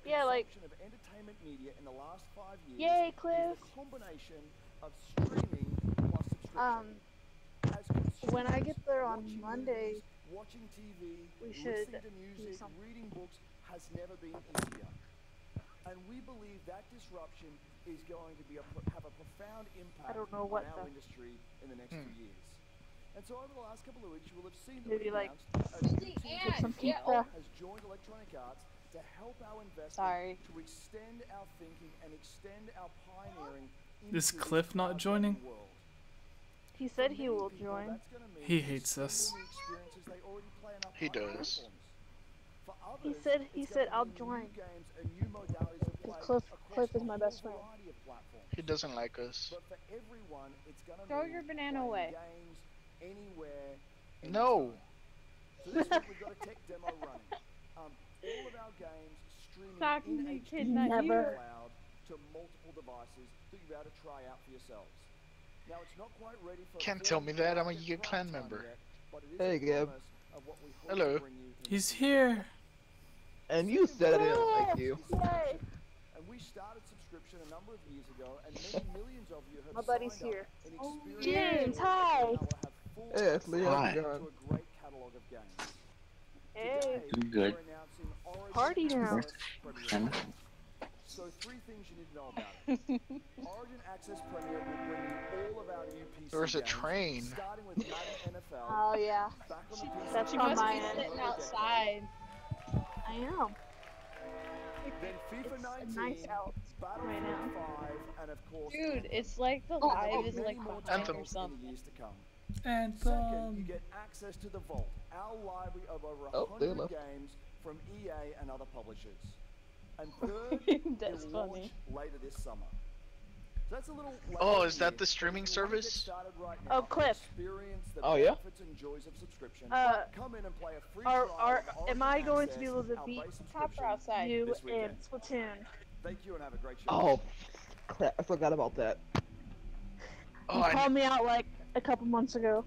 Yeah, like... Of entertainment media in the last 5 years Yay, Cliff! is a combination of streaming plus subscription. When I get there on Monday, Watching TV, we should listening to do music, something. reading books has never been easier. And we believe that disruption is going to be have a profound impact don't know on what our the- industry in the next few years. And so over the last couple of weeks, you will have seen that Maybe, we like, announced a new team get some that pizza. has joined Electronic Arts to help our investment Sorry. to extend our thinking and extend our pioneering Is into Cliff this not joining? world. he said he will join. He hates us. He does. He said I'll join. Because Cliff is my best friend. He doesn't like us. Throw your banana away. No. So this week we've got a tech demo running. All of our games streaming Talking in to HD kid, not from you. the cloud to multiple devices that you'll be able to try out for yourselves. Now it's not quite ready for Can't tell me that, I'm a Yiga clan member. Hey, Gab. Hello. He's here. And you said it, thank you. Yay! And we started subscription a number of years ago, and many millions of you have My buddy's signed here. up and Oh, experienced James, hi! Hey, Ashley, how's Hi. it going? to a great catalog of games. Hey! Good. We're announcing Origin Party now. Access Premier. So 3 things you need to know about it. Origin Access Premier will bring you all of our new PC There's a games, train. starting with Madden NFL. Oh yeah. Back on the PC That's She on must my be end. sitting outside. I am. Then FIFA It's 19, nice out right Battlefront now. 5, and of course Dude, it's like the Oh, live is many like more behind Anthem. or titles in the something. years to come. And Second, you get access to the Vault, our library of over Oh, they 100 left. games from EA and other publishers. And third, That's it'll funny. launch later this summer. So that's a little Oh, later is that here, the streaming but if you wanna get service? started right Oh, now, Cliff. experience the Oh, yeah? benefits and joys of subscription. Come in and play a free Are trial of am I Origin going to Access, be able to our beat base Proper subscription outside. you this in weekend. Splatoon? Thank you and have a great show. Oh, crap, I forgot about that. Oh, You I called me out like a couple months ago.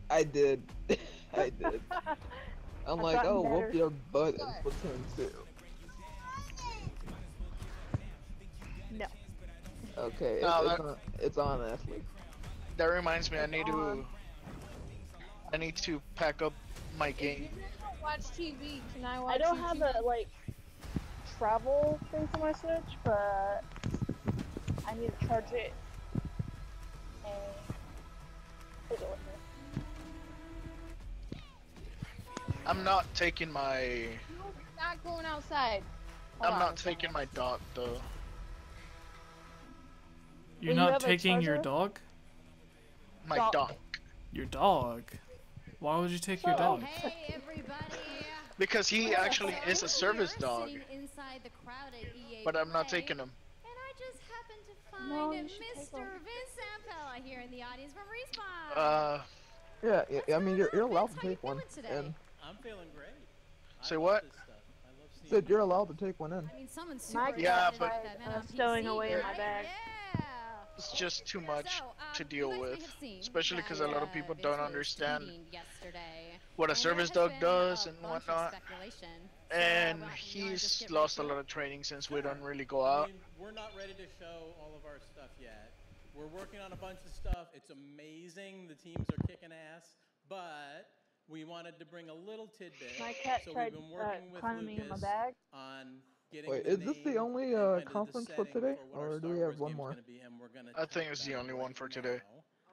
I did. I did. I'm I've like, gotten oh, better. whoop your butt in Splatoon 2. No. Okay, No, it's on Ashley. that reminds me, I need to pack up my game. Watch TV. Can I watch I don't TV? have a like travel thing for my Switch, but I need to charge it and take it with me. I'm not taking my. Not going outside. I'm not taking my dog though. You're you not have a taking your charger? dog? My Dog. dog. Your dog? Why would you take your dog? Hey everybody! Because he actually is a service dog. Sitting inside the crowded EA But I'm not Play, taking him. And I just happened to find No, you should take Mr. him. Vince Zampella here in the audience from Respawn. Yeah, I mean, you're allowed to Vince, how you take one. feeling today? And I'm feeling great. Say what? I love Sid, you're allowed to take one in. I mean, someone's My super Yeah, excited but about that man on stowing PC, away in my right? bag. Yeah. it's just too much to you deal guys may with, have seen especially because a that, lot of people Vince don't was understand tweeting yesterday, what a and service there has dog been does a and bunch of whatnot. speculation. And we wanna he's just get lost a right lot to of training since we Sure. don't really go I out. mean, we're not ready to show all of our stuff yet. We're working on a bunch of stuff. It's amazing. The teams are kicking ass, but we wanted to bring a little tidbit. My cat so tried we've been working with climbing in my Lucas bag. on getting Wait, the is this the name only and kind of conference the for setting today, for what our or do Star we have Wars one game's more? gonna be, and we're gonna I think talk it's the about only it one right for today.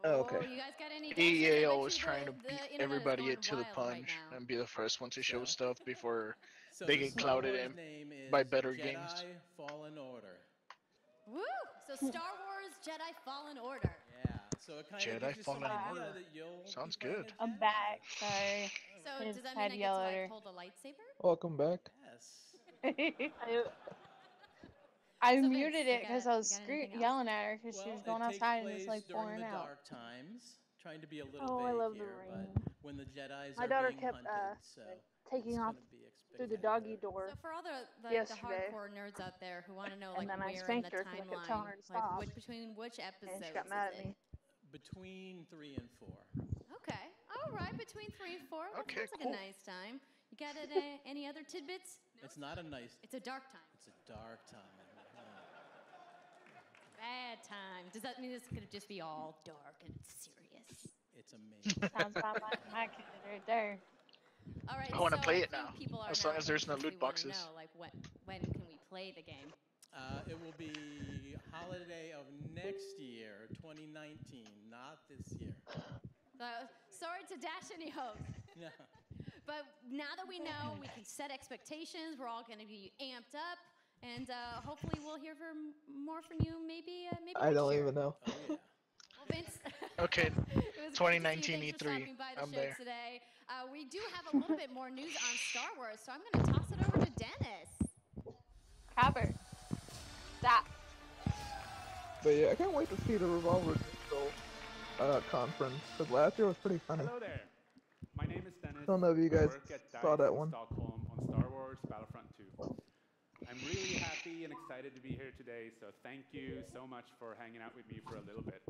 now. Oh, okay. You guys got any EA I bet always you trying to the beat internet is everybody going to the wild punch right now. and be the first one to show So? stuff before So they the get Star clouded Wars in name is by better Jedi games. Fallen Order. Woo! So Star Wars Jedi Fallen Order. Yeah. So it kind of Jedi gives you some Fallen idea Order. that you'll Sounds be playing good. a I'm Jedi. back. Sorry. So His does that head mean I get to yelled at like her. hold a lightsaber? Welcome back. Yes. I So Vince, muted you it because got- I was you got anything else? yelling at her because she Well, was going it takes outside and place it's like during pouring the out. dark times. Trying to be a little Oh, I vague love the here, rain. but when the Jedi's My are daughter being kept hunted, so taking it's off gonna be through the spectacular. doggy door. So for all the yesterday. hardcore nerds out there who want to know And like then I where in the spanked her 'cause I kept telling timeline, her to like stop. between which episodes And she got mad is at it? me. Between 3 and 4. Okay, all right, between 3 and 4. That Okay, sounds like cool. a nice time. You got it, any other tidbits? It's not a nice. It's a dark time. It's a dark time. Bad time. Does that mean it's gonna just be all dark and serious? It's amazing. Sounds about my kid right there. All right. I want to so play I it think now, people are as long now as there's no anxiously loot wanna boxes. Know, like when can we play the game? It will be holiday of next year, 2019, not this year. Sorry to dash any hopes. Yeah. But now that we know, we can set expectations. We're all going to be amped up, and hopefully we'll hear more from you. Maybe I next don't year. even know. Oh yeah. Well, Vince. Okay, It was great to see you. 2019 Thanks for E3. stopping by the I'm show there. today. We do have a little bit more news on Star Wars, so I'm going to toss it over to Dennis. Copper. Stop. But yeah, I can't wait to see the Revolver conference, because last year was pretty funny. Hello there. My name is Dennis. I don't know if you guys I work at saw DICE that in one. Stockholm on Star Wars Battlefront 2. I'm really happy and excited to be here today, so thank you so much for hanging out with me for a little bit.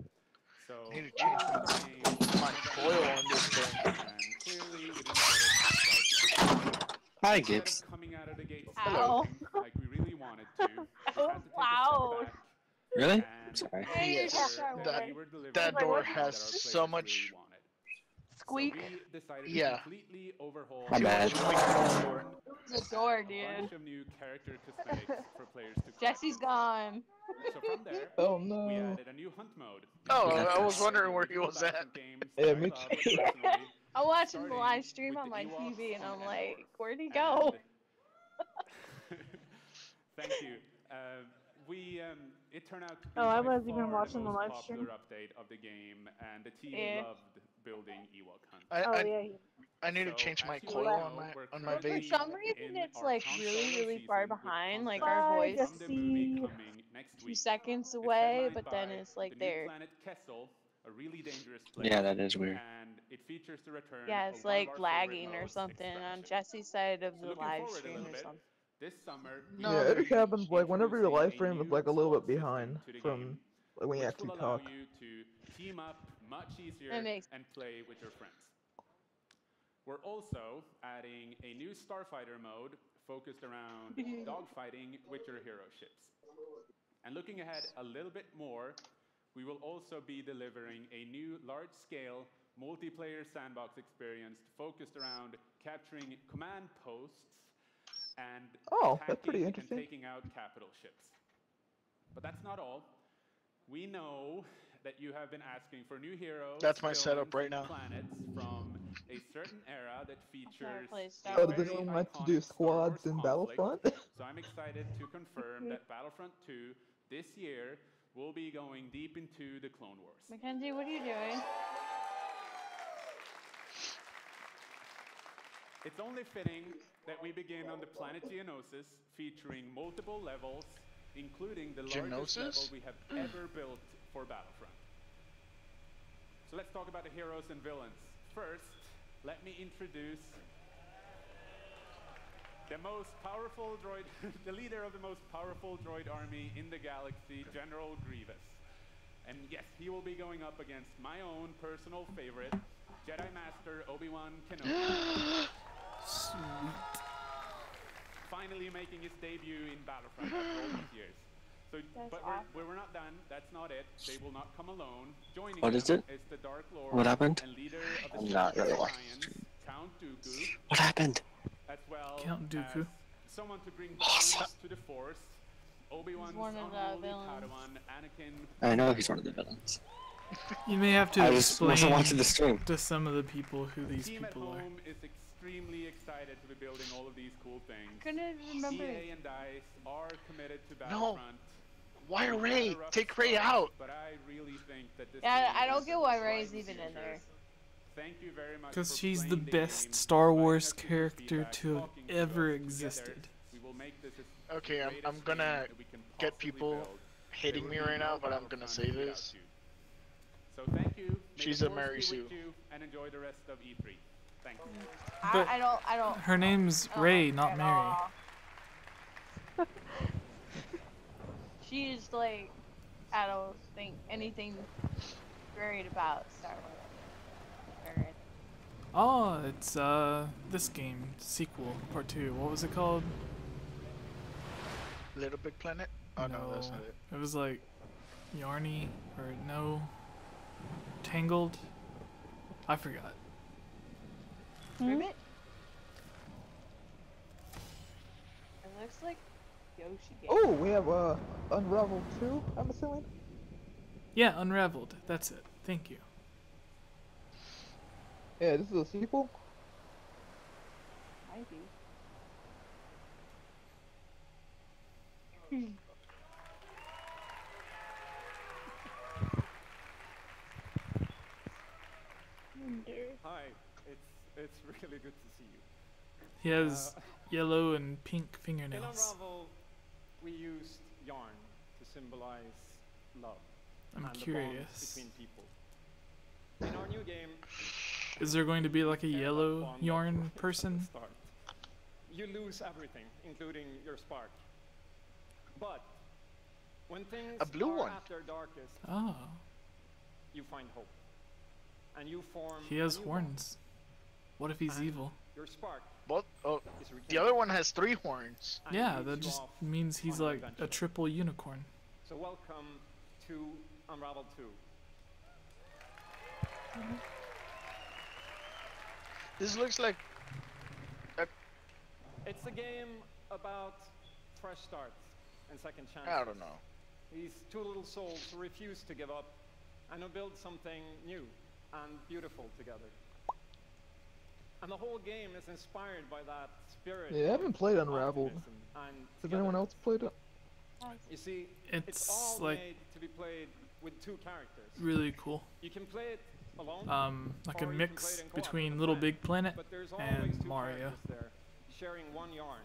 So, I need to change my coil on this thing. and clearly we didn't get it Hi, Instead Gibbs. of coming out of the gate Ow. starting like we really wanted to, we had to take a step Wow. back Really? and Sorry. make Yes, sure that we were delivering that the door content has that our so players much. really wanted. Squeak. So we decided Yeah. to completely overhaul My bad. the door. It's a door, A dude. bunch of new character cosmetics for players to collect. Jesse's gone. So from there, Oh we no. added a new hunt mode. Oh, which I was allows wondering you where to he do was at. Battlefront games Yeah, that I me love too. personally, I'm watching the starting live stream with on the my Ewoks TV and on I'm Endor. like, where'd he go? Thank you. It turned out to be Oh, I by wasn't even far watching the most live popular stream. update of the game, and the team Yeah. loved building Ewok Hunt. I need to So, change my as you coil know, on we're my For vape. some reason, in it's our like Han really, Solo really far season with behind. Like content our Bye, voice from the movie coming next 2 week. seconds It's away, headlined but then by it's like the new there. planet Kessel, a really dangerous place. Yeah, that is weird. And it features the return Yeah, of it's one of like our lagging favorite or modes, something on Extraction. Jesse's side of So the looking live forward a stream little or bit, something. this summer, No, Yeah, it we'll happens like whenever your live introducing a stream is new like a little bit squad system behind to the from game, like when you which actually will allow talk. you to team up much easier That makes- and play with your friends. We're also adding a new Starfighter mode focused around dogfighting with your hero ships. And looking ahead a little bit more, we will also be delivering a new large-scale multiplayer sandbox experience focused around capturing command posts and Oh, that's pretty attacking interesting. and taking out capital ships. But that's not all. We know that you have been asking for new heroes, That's my setup villains, right and now. planets from a certain era that features Star Oh, a does very anyone like to iconic do Star squads Wars in conflict. Battlefront? So I'm excited to confirm that Battlefront 2 this year will be going deep into the Clone Wars. Mackenzie, what are you doing? It's only fitting that we begin on the planet Geonosis, featuring multiple levels, including the largest level Geonosis? we have ever built for Battlefront. So let's talk about the heroes and villains. First, let me introduce the most powerful droid, the leader of the most powerful droid army in the galaxy, General Grievous. And yes, he will be going up against my own personal favorite, Jedi Master Obi-Wan Kenobi. Sweet. Finally making his debut in Battlefront after all these years. So, but we're not done. That's not it. They will not come alone. Joining What is it? is the Dark Lord What happened? and leader of the I'm not really Alliance, watching. Count Dooku. What happened? As well Count Dooku. as someone to bring balance to the Force. Obi-Wan's one of the unruly villains. Padawan, Anakin. I know he's one of the villains. You may have to I explain wasn't watching the stream. to some of the people who these Team at people are. Home is extremely excited to be building all of these cool things. Couldn't remember. EA and DICE are committed to Battlefront. Why Ray? Take Ray out. But I really think that this Yeah, game I don't is get why bright Ray's even in there. Thank you very much. Because for she's the playing best game, Star providing Wars us with your character feedback, to have talking to ever us existed. together. We will make this as Okay, great I'm a gonna game that we can get possibly people build. hating There me would be right now, no but I'm gonna Battlefront say without this. you. So thank you. May She's the a Force Mary be Sue. with you, and enjoy the rest of E3. Thank you. But I don't. her name's Ray, not Mary. She's like, I don't think anything great about Star Wars. Oh, it's this game sequel part 2. What was it called? Little Big Planet? Oh no, that's not it. It was like Yarny or no Tangled. I forgot. Ribbit? It looks like Yoshi game. Oh, we have Unravel 2, I'm assuming? Yeah, Unraveled. That's it. Thank you. Yeah, this is a sequel? Might be. Hi, it's really good to see you. He has yellow and pink fingernails. In Unravel, we used yarn to symbolize love. I'm and curious. The bonds between people. In our new game, Is there going to be like a yellow yarn person? start. You lose everything, including your spark. But when things A blue are one. at their darkest, Oh, you find hope. And you form he has a new horns. What if he's And evil? Your spark What? Oh, is the rekindled. other one has 3 horns. And it Yeah, leads that you just off means he's on an like adventure. a triple unicorn. So welcome to Unravel 2. This looks like It's a game about fresh starts and second chances. I don't know. These 2 little souls who refuse to give up and who build something new and beautiful together. And the whole game is inspired by that spirit. Yeah, I haven't played Unraveled. And Has anyone else played it? you see, It's all like made to be played with 2 characters. really cool. You can play it alone. Like a or you can play mix it in co-op between with a Little friend. Big Planet But there's always and 2 Mario. characters there, sharing one yarn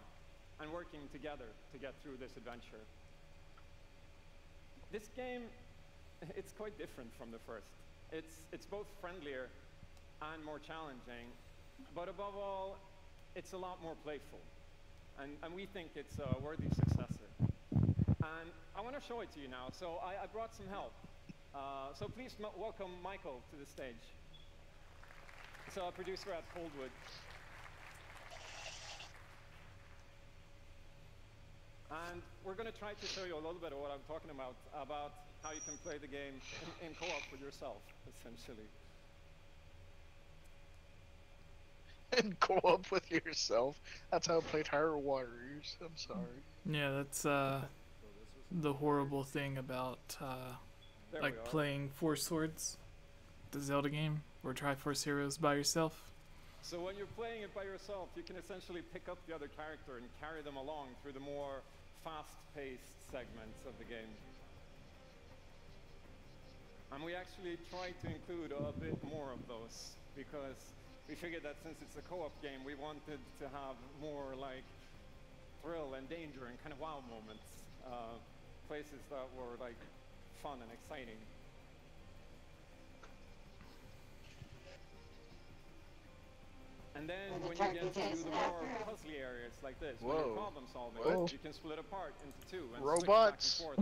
and working together to get through this adventure. This game, it's quite different from the first. It's both friendlier and more challenging, but above all, it's a lot more playful. And we think it's a worthy successor. And I want to show it to you now. So I brought some help. So please welcome Michael to the stage. He's a producer at Coldwood. And we're going to try to show you a little bit of what I'm talking about how you can play the game in co-op with yourself, essentially. And go up with yourself. That's how I played Hyrule Warriors. I'm sorry. Yeah, that's the horrible thing about There like we are. playing Four Swords, the Zelda game, or Triforce Heroes by yourself. So when you're playing it by yourself, you can essentially pick up the other character and carry them along through the more fast-paced segments of the game. And we actually tried to include a bit more of those because we figured that since it's a co-op game, we wanted to have more like thrill and danger and kind of wow moments, places that were like fun and exciting. And then when you get to the more puzzly areas like this, when you're problem solving, you can split apart into two and robots switch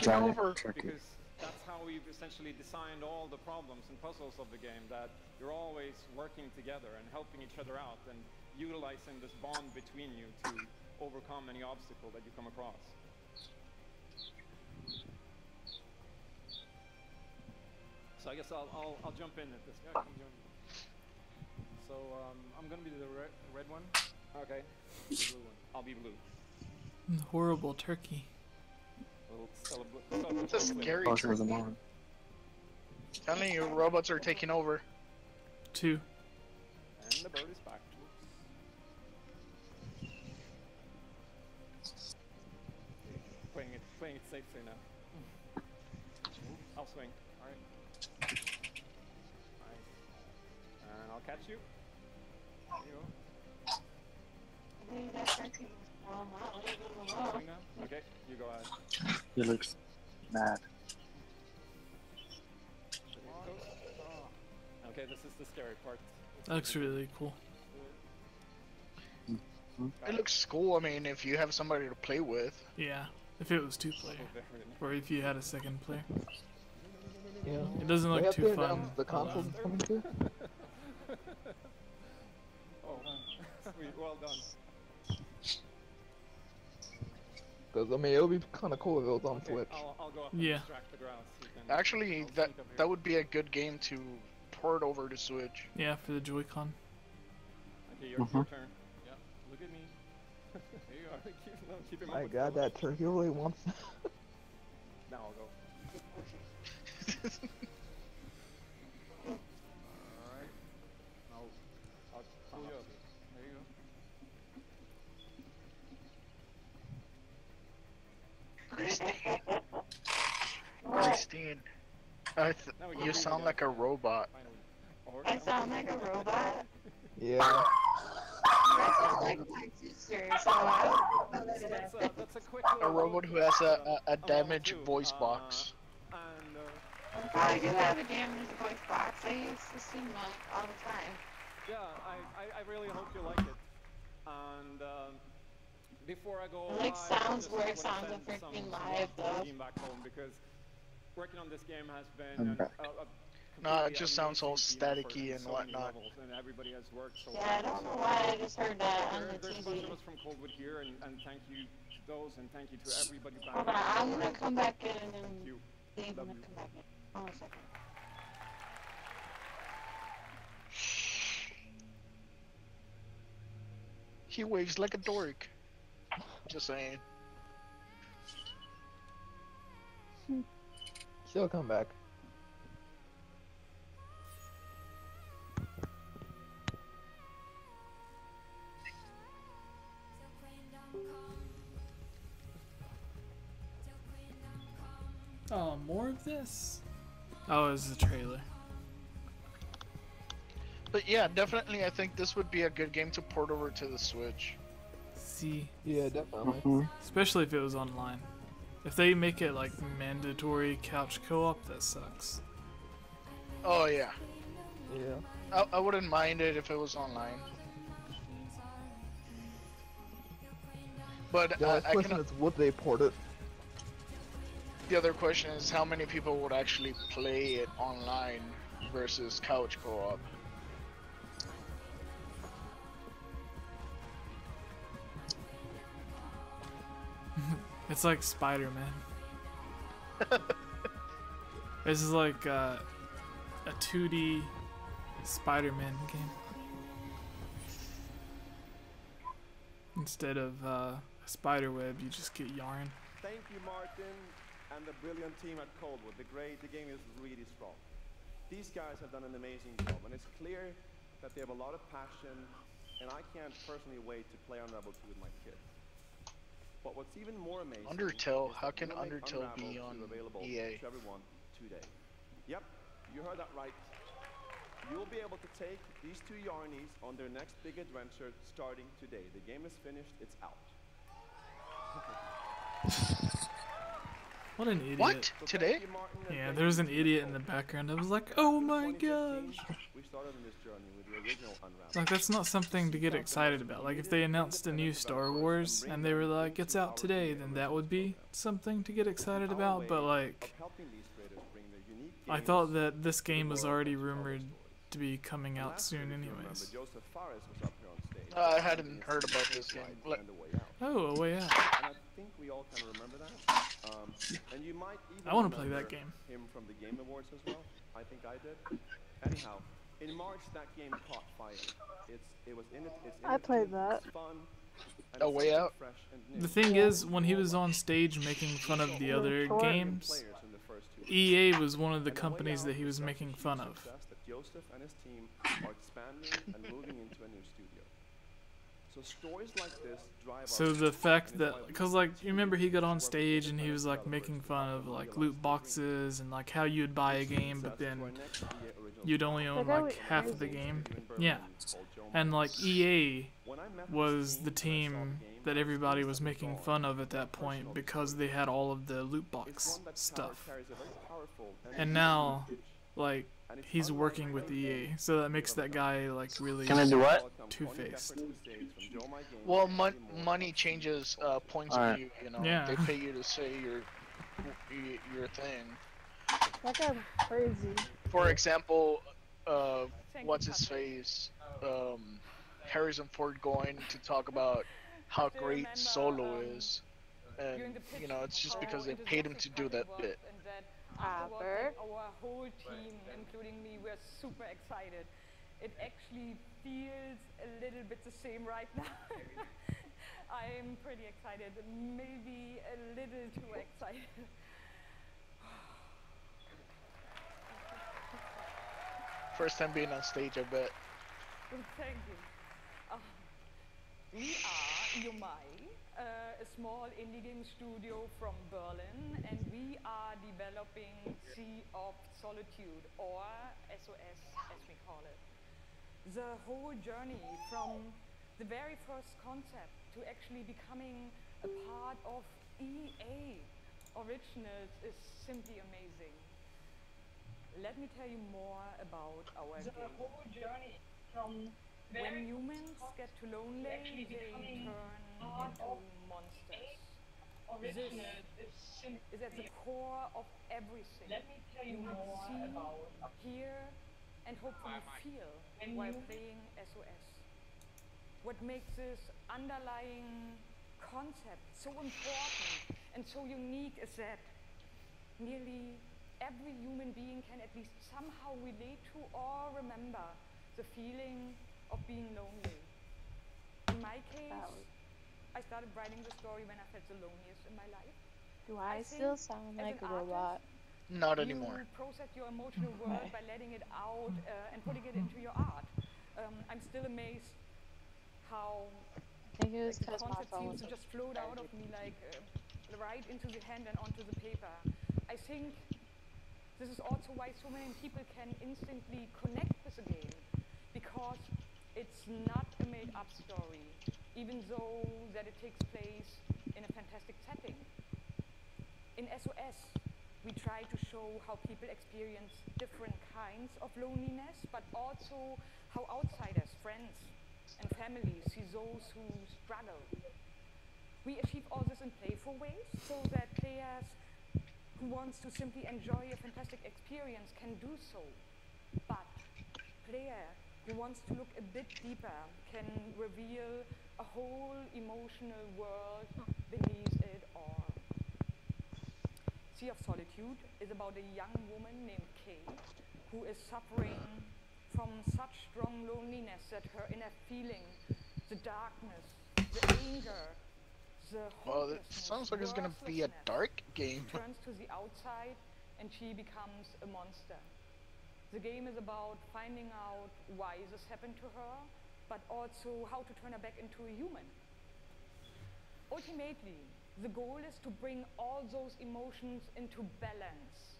back and forth are taking over. because that's how we've essentially designed all the problems and puzzles of the game, that you're always working together and helping each other out and utilizing this bond between you to overcome any obstacle that you come across. So I guess I'll jump in at this. Yeah, come join me. So I'm gonna be the red one. Okay. The blue one. I'll be blue. Horrible turkey. It's a scary turkey. Telling you, robots are taking over. 2. And the bird is back. Playing it safely now. I'll swing. Alright. Nice. And I'll catch you. There you go. Swing now? Okay, you go ahead. He looks mad. Okay, this is the scary part. That looks really cool. It looks cool, I mean, if you have somebody to play with. Yeah, if it was 2-player. Or if you had a second player. Yeah. It doesn't look too fun. The consoles coming too? Oh, sweet, well done. Because, I mean, it would be kind of cool if it was on Switch. I'll go up and extract the grouse. Actually, that would be a good game to port over to Switch. Yeah, for the Joy-Con. Okay, your turn. Yeah, look at me. There you are. Keep him My up. god, that turkey really wants that. Now I'll go. Alright. I'll pull you up. There you go. Christine, you sound like a robot. I sound like a robot? Yeah. I sound like my sister, so that's a quick a robot who has a damaged voice box. I do have a damaged voice box. I use the Steam Monk all the time. Yeah, I really hope you like it. And before I go like live, sounds where it sounds freaking live though. Back home because working on this game has been No, it just sounds all staticky and whatnot. And everybody has worked so yeah, I don't know why I just heard that on the There's TV. a bunch of us from Coldwood here, and thank you to those, and thank you to everybody back. Hold on, I'm gonna come back in and you. leave and come back in. Hold on a second. He waves like a dork. Just saying. She'll come back. Oh, more of this? Oh, it was the trailer. But yeah, definitely I think this would be a good game to port over to the Switch. See? Yeah, definitely. Especially if it was online. If they make it like mandatory couch co-op, that sucks. Oh yeah. Yeah. I wouldn't mind it if it was online. But The question is, would they port it? The other question is how many people would actually play it online versus couch co-op. It's like Spider-Man. This is like a 2D Spider-Man game. Instead of a spider web, you just get yarn. Thank you, Martin, and the brilliant team at Coldwood. The game is really strong. These guys have done an amazing job, and it's clear that they have a lot of passion, and I can't personally wait to play Unravel 2 with my kids. But what's even more amazing Undertale, is how that can we'll make Undertale Unravel be 2 on available EA? to everyone today. Yep, you heard that right. You'll be able to take these two Yarnies on their next big adventure starting today. The game is finished, it's out. What an idiot. What? Today? Yeah, there was an idiot in the background. I was like, oh my gosh. We started on this journey with the original Unravel. Like, that's not something to get excited about. Like, if they announced a new Star Wars and they were like, it's out today, then that would be something to get excited about. But, like, I thought that this game was already rumored to be coming out soon anyways. I hadn't heard about this game. Oh, A Way Out. And I think we all kind of remember that. And you might even I want to play that game. Him from the Game Awards as well. I think I did. Anyhow, in March that game caught fire. I played that. It's fun. A Way Out. The thing is, when he was on stage making fun of the other games, EA was one of the companies that he was making fun of. Joseph and his team are expanding and moving into a new studio. So stories like this drive. So the fact that, because like, you remember he got on stage and he was like making fun of like loot boxes and like how you'd buy a game but then you'd only own like half of the game. Yeah. And like EA was the team that everybody was making fun of at that point because they had all of the loot box stuff. And now, like, he's working with EA, so that makes that guy like really two-faced. Well, money changes points of view. You know, Yeah. they pay you to say your thing. That guy's crazy. For example, what's his face? Harrison Ford going to talk about how great Solo is, and you know, it's just because they paid him to do that bit. Our whole team, including me, we're super excited. It actually feels a little bit the same right now. I'm pretty excited, maybe a little too excited. First time being on stage, I bet. Thank you. We are Yomai, a small indie game studio from Berlin, and we are developing Sea of Solitude, or SOS as we call it. The whole journey from the very first concept to actually becoming a part of EA Originals is simply amazing. Let me tell you more about our game. The whole journey from when humans get too lonely, they turn into monsters. This is at the core of everything. Let me tell you more about hear and hopefully feel while playing SOS. What makes this underlying concept so important and so unique is that nearly every human being can at least somehow relate to or remember the feeling of being lonely. In my case, I started writing the story when I felt the loneliest in my life. Do I still sound like a robot? Not anymore. You process your emotional world by letting it out and putting it into your art. I'm still amazed how I think it was the because my concept phone seems to just float out of me like right into the hand and onto the paper. I think this is also why so many people can instantly connect with the game, because it's not a made-up story, even though that it takes place in a fantastic setting. In SOS, we try to show how people experience different kinds of loneliness, but also how outsiders, friends, and families see those who struggle. We achieve all this in playful ways, so that players who wants to simply enjoy a fantastic experience can do so. But player who wants to look a bit deeper can reveal a whole emotional world beneath it all. Sea of Solitude is about a young woman named Kay who is suffering from such strong loneliness that her inner feeling, the darkness, the anger, the Well, it sounds like it's gonna be a dark game. turns to the outside and she becomes a monster. The game is about finding out why this happened to her, but also how to turn her back into a human. Ultimately, the goal is to bring all those emotions into balance.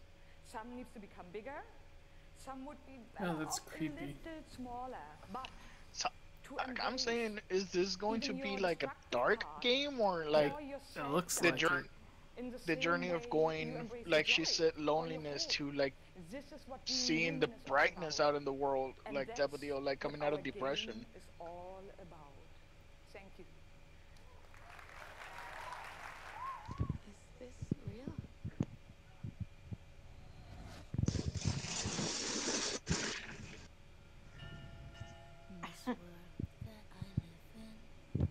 Some needs to become bigger, some would be that's a creepy. little smaller, but I'm saying, is this going to be like a dark game or like It looks the like journey? it. the journey of going, like she said, loneliness to like seeing the brightness out in the world, like type of deal, like coming out of depression. Is all about. Thank you. Is this real? This world that I live in is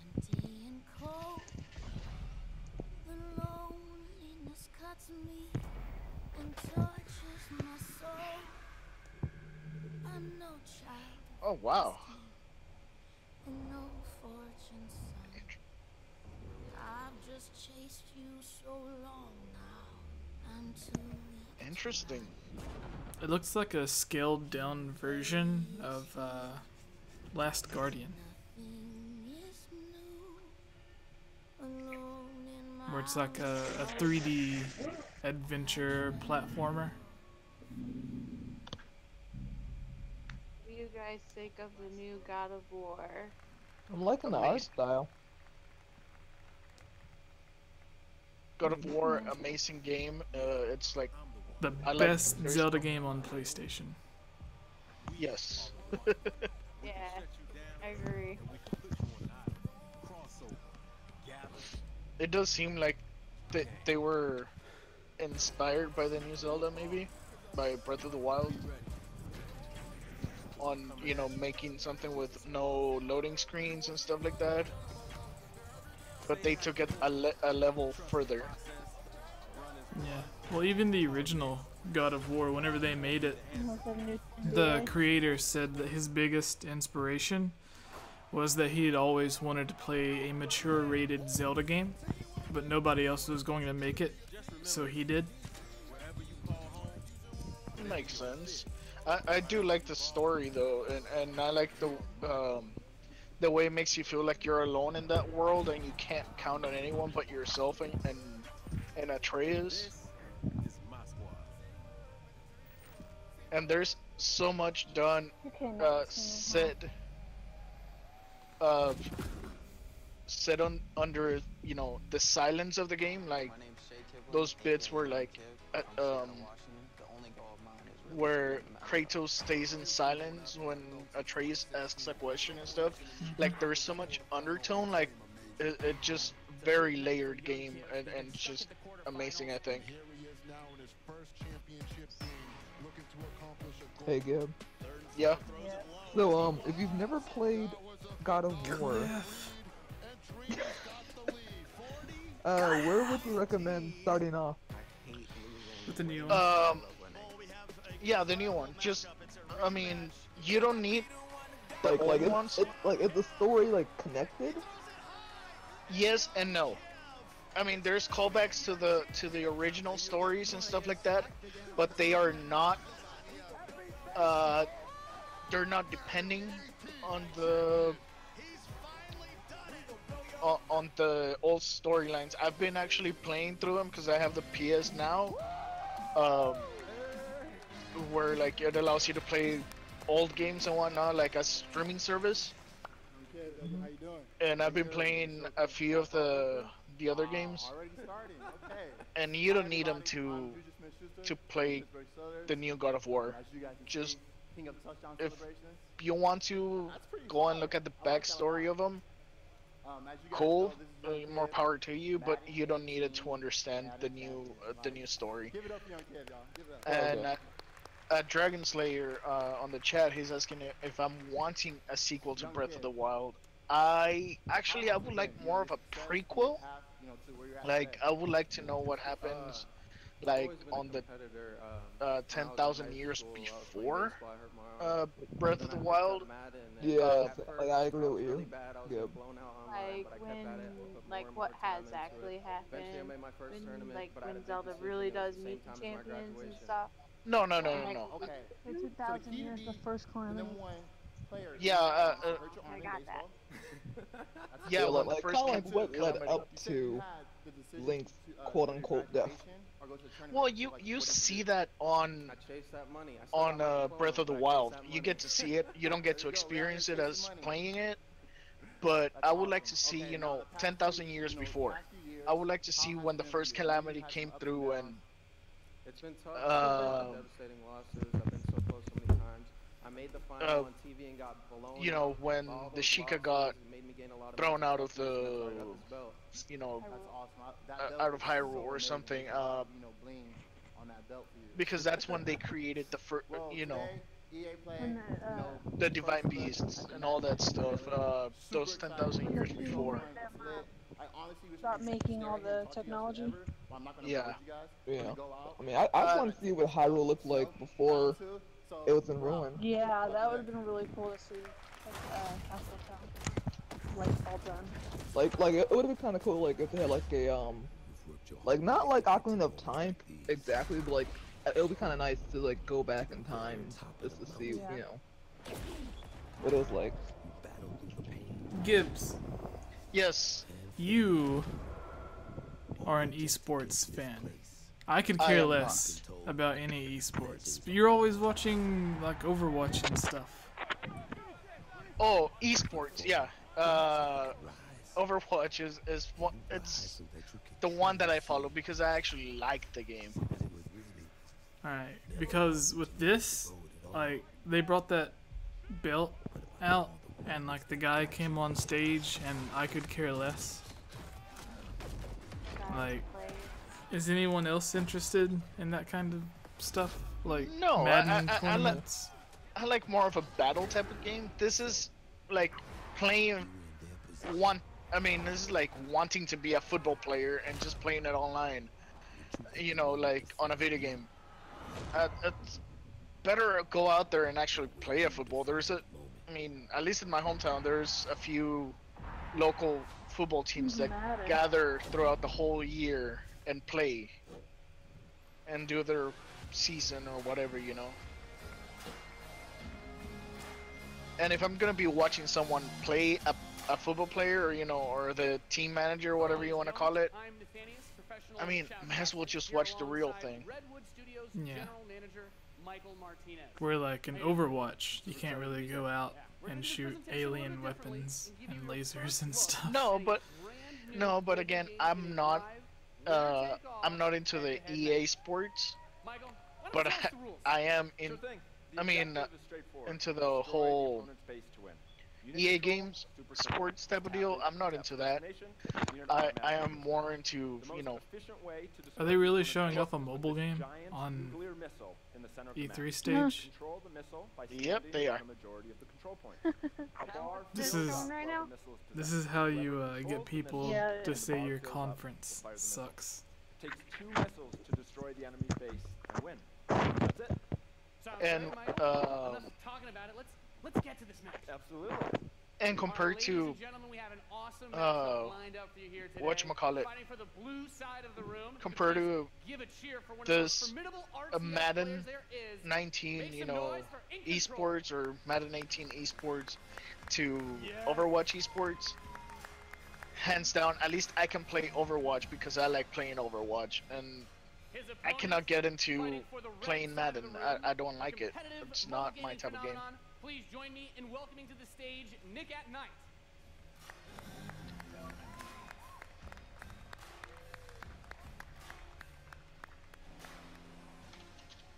empty and cold. The loneliness cuts me and tortures my soul. I'm no child. Oh wow. And no fortune son. I've just chased you so long now. I'm too weak. Interesting. It looks like a scaled down version of Last Guardian, where it's like a 3D adventure platformer. What do you guys think of the new God of War? I'm liking the art style. God of War, amazing game. It's like the best Zelda game on PlayStation. Yes. Yeah, I agree. It does seem like they were inspired by the new Zelda, maybe by Breath of the Wild, on, you know, making something with no loading screens and stuff like that, but they took it a level further. Yeah, well, even the original God of War, whenever they made it, the creator said that his biggest inspiration was that he had always wanted to play a mature rated Zelda game, but nobody else was going to make it, so he did. Makes sense. I do like the story though, and I like the way it makes you feel like you're alone in that world and you can't count on anyone but yourself and Atreus. And there's so much done, said on under, you know, the silence of the game, like those bits where like where Kratos stays in silence when Atreus asks a question and stuff. Like there's so much undertone, like it just very layered game, and just amazing, I think. Hey Gib. Yeah. So if you've never played God of War, where would you recommend starting off? With the new one. Yeah, the new one. Just, I mean, you don't need the like old ones. Is the story like connected? Yes and no. I mean, there's callbacks to the original stories and stuff like that, but they are not. They're not depending on the old storylines. I've been actually playing through them because I have the PS now, where like it allows you to play old games and whatnot, like a streaming service. How you doing? And I've been playing a few of the other games, and you don't need them to play the new God of War. Just if you want to go and look at the backstory of them, cool, more power to you, but you don't need it to understand the new story. And Dragon Slayer on the chat, he's asking if I'm wanting a sequel to Breath of the Wild. I would like more of a prequel. Like, I would like to know what happens, like, on the 10,000 years before Breath of the Wild. Yeah, like, I agree with you. Yep. Like when, like what has actually happened, when Zelda really does meet the champions and stuff. No. The 2,000 years, the first climate. Yeah, I got that. Yeah, like, the first kind of like what led up to Link's quote-unquote death. Well, you see that on Breath of the Wild. You get to see it. You don't get to experience it as playing it. But I would like to see, 10,000 years before. I would like to see when the first calamity came through and it's been tough. Devastating losses. I've been so close so many times. I made the final on TV and got blown. You know, when the Sheikah got thrown out of the, you know, out of Hyrule or something. Because that's when they created the first, you know, the Divine Beasts and all that stuff. Those 10,000 years before. Stop making all the technology. Yeah. Yeah. I mean, I just want to see what Hyrule looked like before it was in ruin. Yeah, that would have been really cool to see. Castle Town, like all done. Like it would have been kind of cool, like if they had like a like not like Ocarina of Time exactly, but like it would be kind of nice to like go back in time just to see, you know, what it was like. Gibbs. Yes. You are an esports fan. I could care less about any esports, but you're always watching like Overwatch and stuff. Oh, esports, yeah. Overwatch is what it's the one that I follow because I actually like the game. Alright, because with this, like they brought that belt out and like the guy came on stage and I could care less. Like, is anyone else interested in that kind of stuff? Like no, Madden tournaments? I like more of a battle type of game. This is like playing this is like wanting to be a football player and just playing it online. You know, like on a video game. It's better go out there and actually play a football. I mean, at least in my hometown, there's a few local football teams that gather throughout the whole year and play and do their season or whatever, you know. And if I'm gonna be watching someone play a football player, or you know, or the team manager, or whatever you want to call it, I mean, might as well just watch the real thing. Yeah. Where like in Overwatch, you can't really go out and shoot alien weapons and lasers and stuff. No, but again, I'm not into the EA sports, but I am in. I mean, into the whole EA games, sports type of deal. I'm not into that. I am more into, you know. Are they really showing off a mobile game on E3 stage? Yep, they are. This is how you get people to say your conference sucks. Takes 2 missiles to destroy the enemy's base and win. That's it. And talking about it, let's get to this match. Absolutely. And compared to whatchamacallit, compared to this Madden 19, you know, esports, or Madden 18 esports to Overwatch esports, hands down, at least I can play Overwatch because I like playing Overwatch, and I cannot get into playing Madden. I don't like it. It's not my type of game. Please join me in welcoming to the stage Nick at Night.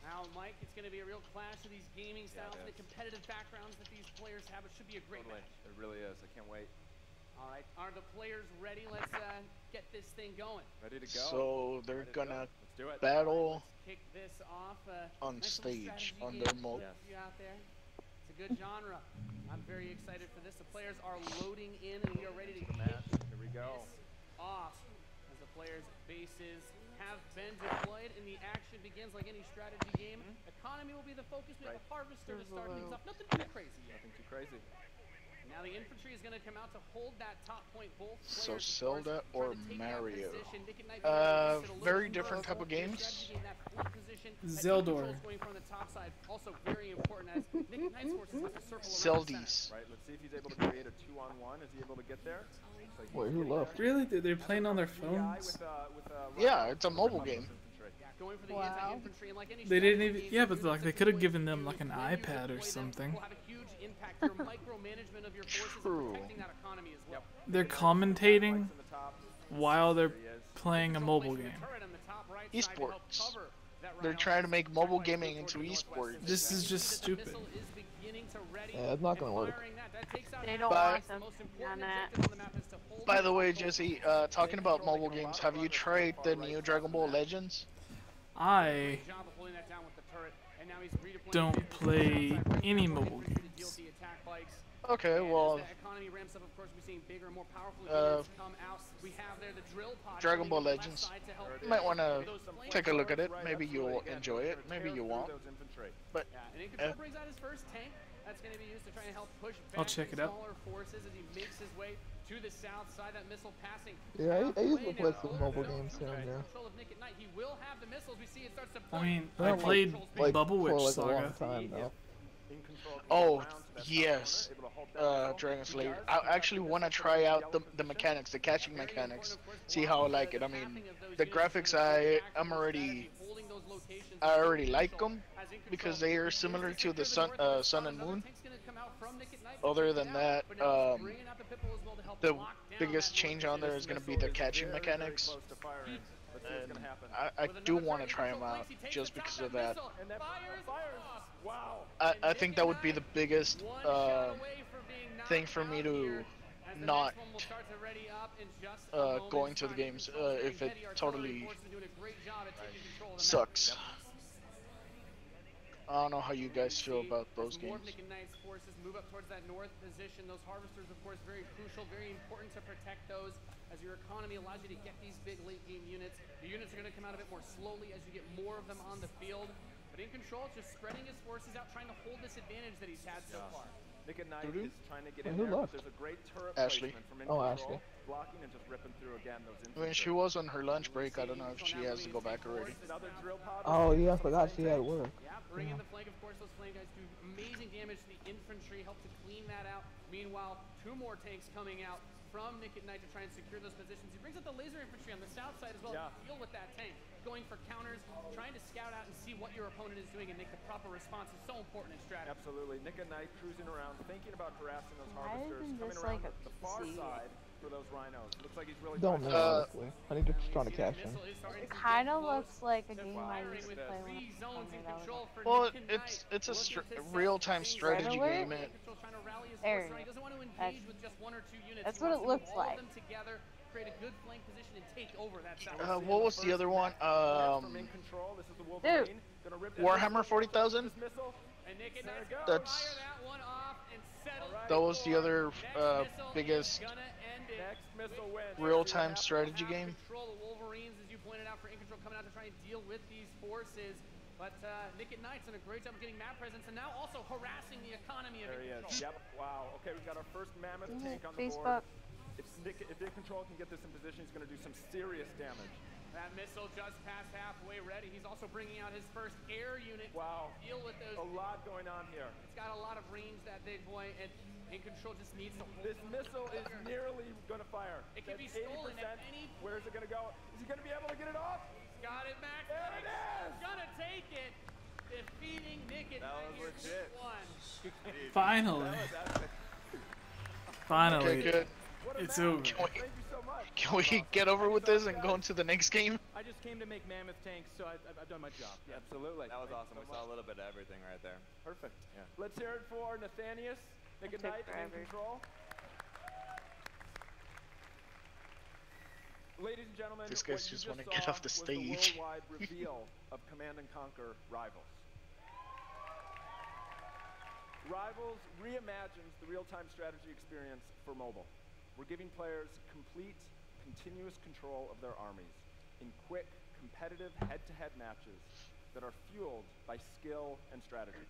Now, Mike, it's going to be a real clash of these gaming styles and the competitive backgrounds that these players have. It should be a great match. It really is. I can't wait. All right, are the players ready? Let's get this thing going. Ready to go. So they're gonna battle kick this off, on nice stage on their mode. You out there. It's a good genre. I'm very excited for this. The players are loading in, and we are ready to kick Here we go. this off as the players' bases have been deployed and the action begins like any strategy game. Economy will be the focus. We have a harvester to start things off. Nothing too crazy yet. Nothing too crazy. Now the infantry is going to come out to hold that top point. Both So Zelda or Mario? Very different type of games. Zeldor. Zeldies. Right, let's see if he's able to create a 2-on-1. Is he able to get there? Wait, who left? Really? They're playing on their phones? Yeah, it's a mobile game. Wow. They didn't even. Yeah, but like they could have given them like an iPad or something. True. They're commentating while they're playing a mobile game. Esports. They're trying to make mobile gaming into esports. This is just stupid. Yeah, it's not gonna work. They don't want them on that. By the way, Jesse, talking about mobile games, have you tried the new Dragon Ball Legends? I don't play any mobile games. Okay, well, Dragon Ball Legends. You might want to take a look at it. Maybe you'll enjoy it. Maybe you won't. But that's going to be used to try and help push back I'll check it out. smaller forces as he makes his way to the south side. That missile passing. Yeah, I usually play some mobile games here and there. He will have the missiles. We see it starts to I mean, I Not played like Bubble for Witch like a Saga. long time now. oh yes, Dragon Slayer. I actually want to try out the mechanics, the catching mechanics. See how I like it. I mean, the graphics I already like them because they are similar to the Sun and Moon. Other than that, the biggest change on there is going to be the catching mechanics. And I do want to try them out just because of that. I think that would be the biggest thing for me to not going to the games if it totally sucks. I don't know how you guys feel about those games. Nick and Knight's forces move up towards that north position. Those harvesters, of course, very crucial, very important to protect those as your economy allows you to get these big late game units. The units are going to come out a bit more slowly as you get more of them on the field. But in control, just spreading his forces out, trying to hold this advantage that he's had so far. Nick and Knight is trying to get in Who there, left? but there's a great turret Ashley. placement from Oh, Control, Ashley. blocking and just ripping through again those I mean, she was on her lunch break. I don't know if she has to go back already. Oh yeah, I forgot she had work. Yeah, bring in the flank. Of course, those flame guys do amazing damage to the infantry, help to clean that out. Meanwhile, 2 more tanks coming out from Nick at Night to try and secure those positions. He brings out the laser infantry on the south side as well to deal with that tank. Going for counters, trying to scout out and see what your opponent is doing and make the proper response is so important in strategy. Absolutely. Nick and Knight cruising around, thinking about harassing those harvesters, isn't coming this around like a the far PC? side for those rhinos. Looks like he's really Don't know, honestly. I need to try to cash in. It kind of looks like a game I used to play when I was younger. Well, it's a real-time strategy game. There. That's what it looks like. What was the other one? Dude. Warhammer 40,000. That was the other biggest real-time strategy game. Control the Wolverines, as you pointed out, for In Control coming out to try and deal with these forces. But Nick at Knight's done a great job of getting map presence and now also harassing the economy of In Control. Yep. Wow. Okay, we've got our first mammoth tank on the Facebook. board. If In Control can get this in position, he's going to do some serious damage. That missile just past halfway ready. He's also bringing out his first air unit Wow. to deal with those. A lot going on here. It's got a lot of range, that big boy, and In Control just needs to hold This missile is nearly going to fire. It can be stolen at any point. Where is it going to go? Is he going to be able to get it off? He's got it, Max. There it is! He's gonna take it. Defeating Nick at That was legit. Finally. Finally. Okay, good. It's over. Can we get over with this and go into the next game? I just came to make mammoth tanks, so I've done my job. Yeah, absolutely. That was awesome. We saw a little bit of everything right there. Perfect. Yeah. Let's hear it for Nathanius, Nick and Knight, In Control. Ladies and gentlemen, These guys just want to get off the stage. The worldwide reveal of Command & Conquer Rivals. Rivals reimagines the real-time strategy experience for mobile. We're giving players complete, continuous control of their armies in quick, competitive head-to-head matches that are fueled by skill and strategy.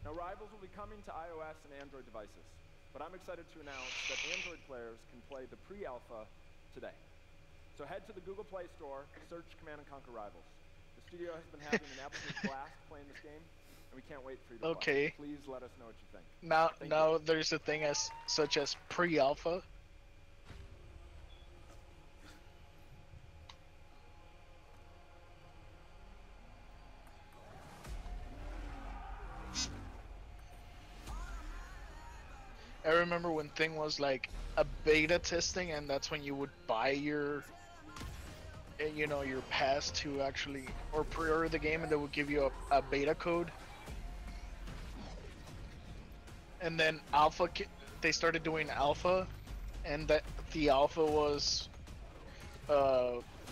Now, Rivals will be coming to iOS and Android devices, but I'm excited to announce that Android players can play the pre-alpha today. So head to the Google Play Store, search Command & Conquer Rivals. The studio has been having an absolute blast playing this game, and we can't wait for you to play. Please let us know what you think. Now there's a thing such as pre-alpha. I remember when thing was like a beta testing, and that's when you would buy your you know, your pass to actually or pre-order the game, and they would give you a beta code. And then alpha, they started doing alpha, and that the alpha was,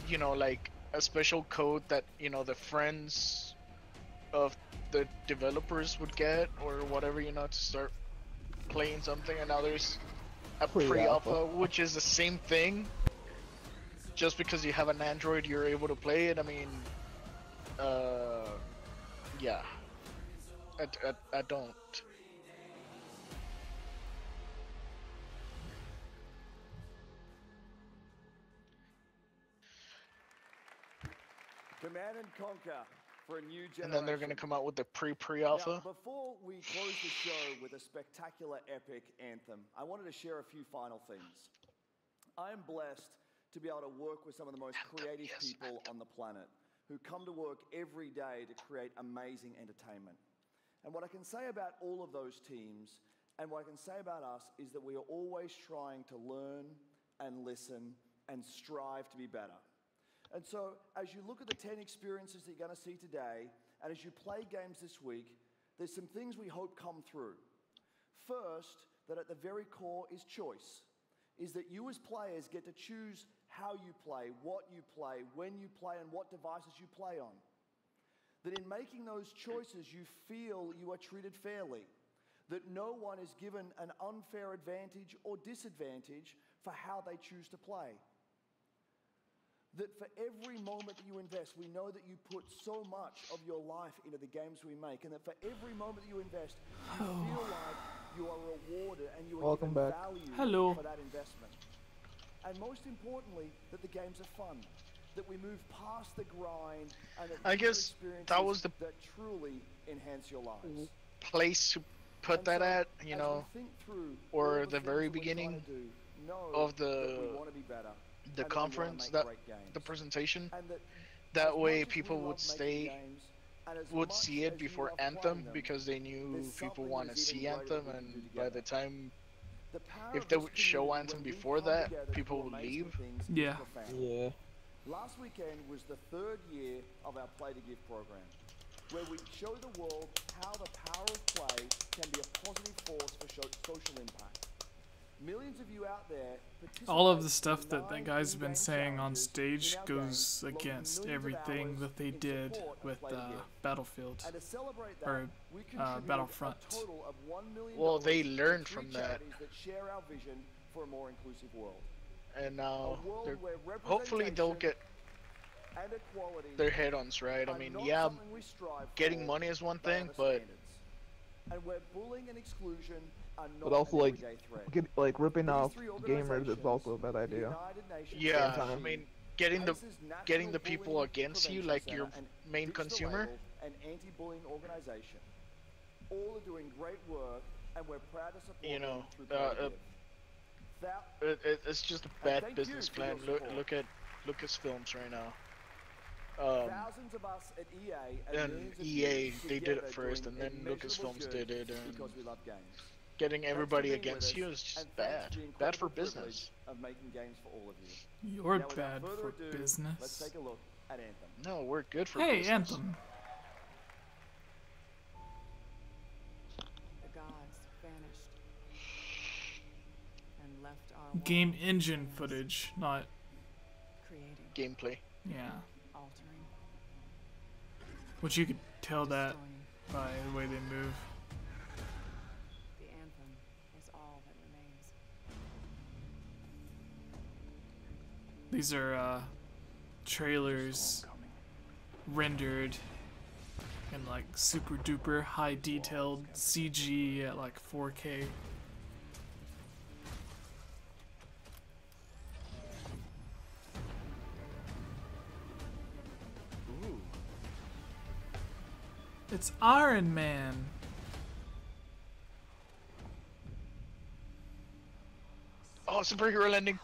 you know, like a special code that, you know, the friends of the developers would get or whatever, you know, to start playing something. And now there's a pre-alpha, which is the same thing. Just because you have an Android, you're able to play it. I mean, yeah, I don't. Command and Conquer for a new generation. And then they're going to come out with the pre-alpha. Now, before we close the show with a spectacular epic Anthem, I wanted to share a few final things. I am blessed to be able to work with some of the most creative people on the planet who come to work every day to create amazing entertainment. And what I can say about all of those teams, and what I can say about us, is that we are always trying to learn and listen and strive to be better. And so, as you look at the 10 experiences that you're going to see today, and as you play games this week, there's some things we hope come through. First, that at the very core is choice, is that you as players get to choose how you play, what you play, when you play, and what devices you play on. That in making those choices, you feel you are treated fairly, that no one is given an unfair advantage or disadvantage for how they choose to play. That for every moment that you invest, we know that you put so much of your life into the games we make, and that for every moment that you invest, you feel like you are rewarded and you are given value for that investment. And most importantly, that the games are fun, that we move past the grind, and that I guess that was the that truly enhance your lives. Place to put that at, you know, or the very beginning of the conference, that the presentation. That way people would see it before Anthem, because they knew people want to see Anthem, and by the time, if they would show Anthem before that, people would leave. Yeah. Yeah. Last weekend was the 3rd year of our Play to Give program, where we show the world how the power of play can be a positive force for social impact. Millions of you out there all of the stuff that that guy's been saying on stage goes against everything that they did with Battlefield or Battlefront. Well, they learned from that, share our vision for a more inclusive world. And now hopefully they'll get their head-ons right. I mean, yeah, getting money is one thing, but and where bullying and exclusion are not but also like ripping off gamers is also a bad idea. Yeah, I mean, getting the people against you, like your main consumer. An anti-bullying organization. All are doing great work, and we're proud to support you know, them. it's just a bad business plan. Look at Lucasfilms right now. Thousands of us at EA and EA, they did it first, and then Lucasfilms did it, and because we love games. Getting everybody against you is just bad. Bad for business. Of making games for all of you. You're bad for business. Let's take a look at Anthem. No, we're good for business. Hey, Anthem. The gods vanished and left our game engine footage, not creating gameplay. Yeah. Altering. Which you could tell that by the way they move. The anthem is all that remains. These are trailers rendered in like super duper high detailed CG at like 4K. It's Iron Man. Oh, superhero landing.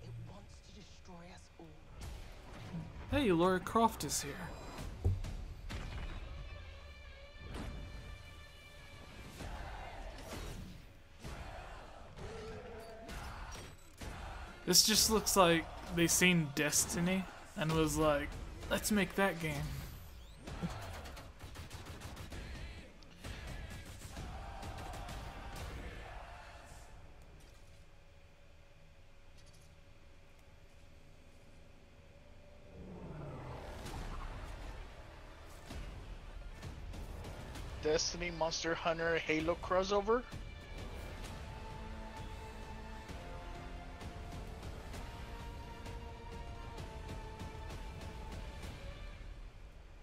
It wants to destroy us all. Hey, Lara Croft is here. This just looks like they seen Destiny and was like, let's make that game. Destiny, Monster Hunter, Halo crossover?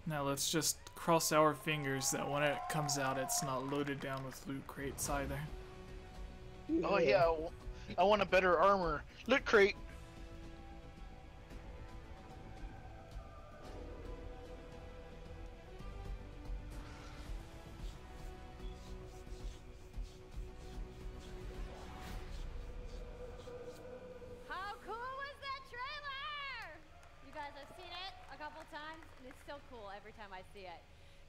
Now let's just cross our fingers that when it comes out it's not loaded down with loot crates either. Oh yeah, I want a better armor. Loot crate. How cool was that trailer? You guys have seen it a couple times, and it's still cool every time I see it.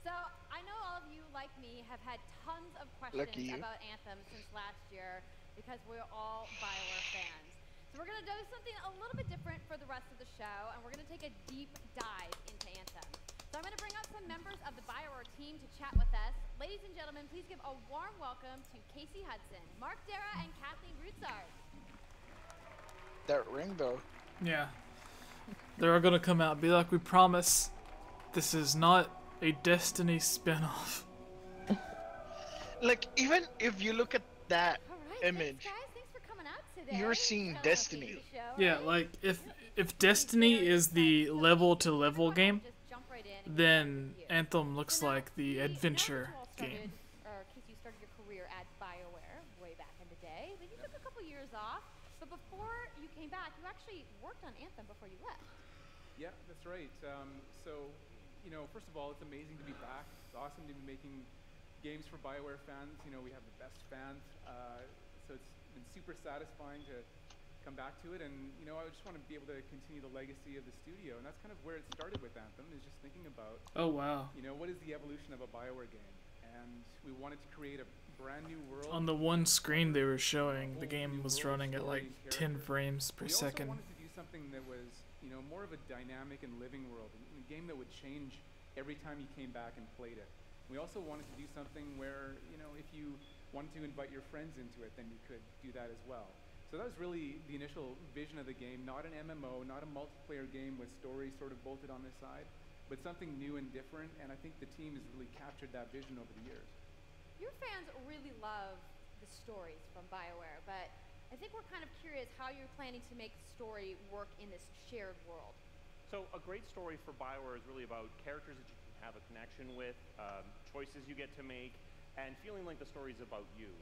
So I know all of you, like me, have had tons of questions about Anthem since last year because we're all BioWare fans. So we're gonna do something a little bit different for the rest of the show, and we're gonna take a deep dive into Anthem. So I'm gonna bring up some members of the BioWare team to chat with us. Ladies and gentlemen, please give a warm welcome to Casey Hudson, Mark Dara, and Kathleen Broussard. That ring though. Yeah. They're gonna come out and be like, we promise this is not a Destiny spin-off. Like, even if you look at that image, you're seeing Destiny. Yeah, like if Destiny is the level-to-level game, then Anthem looks like the adventure game. Casey, you started your career at BioWare way back in the day, but you took a couple years off. But before you came back, you actually worked on Anthem before you left. Yeah, that's right. So, you know, first of all, it's amazing to be back. It's awesome to be making games for BioWare fans. You know, we have the best fans. So it's been super satisfying to come back to it. And, you know, I just want to be able to continue the legacy of the studio. And that's kind of where it started with Anthem, is just thinking about, oh, wow. You know, what is the evolution of a BioWare game? And we wanted to create a brand new world. On the one screen they were showing, the game was running at like 10 frames per second. We also wanted to do something that was, you know, more of a dynamic and living world, a game that would change every time you came back and played it. We also wanted to do something where, you know, if you wanted to invite your friends into it, then you could do that as well. So that was really the initial vision of the game, not an MMO, not a multiplayer game with stories sort of bolted on the side, but something new and different, and I think the team has really captured that vision over the years. Your fans really love the stories from BioWare, but I think we're kind of curious how you're planning to make the story work in this shared world. So a great story for BioWare is really about characters that you can have a connection with, choices you get to make, and feeling like the story is about you.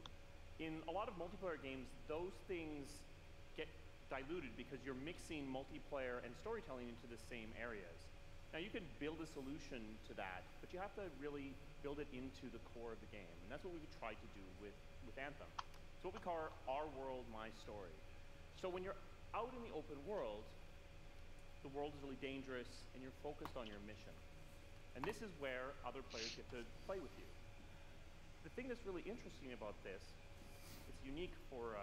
In a lot of multiplayer games, those things get diluted because you're mixing multiplayer and storytelling into the same areas. Now you can build a solution to that, but you have to really build it into the core of the game. And that's what we would try to do with Anthem. It's what we call our world, my story. So when you're out in the open world, the world is really dangerous and you're focused on your mission. And this is where other players get to play with you. The thing that's really interesting about this, it's unique for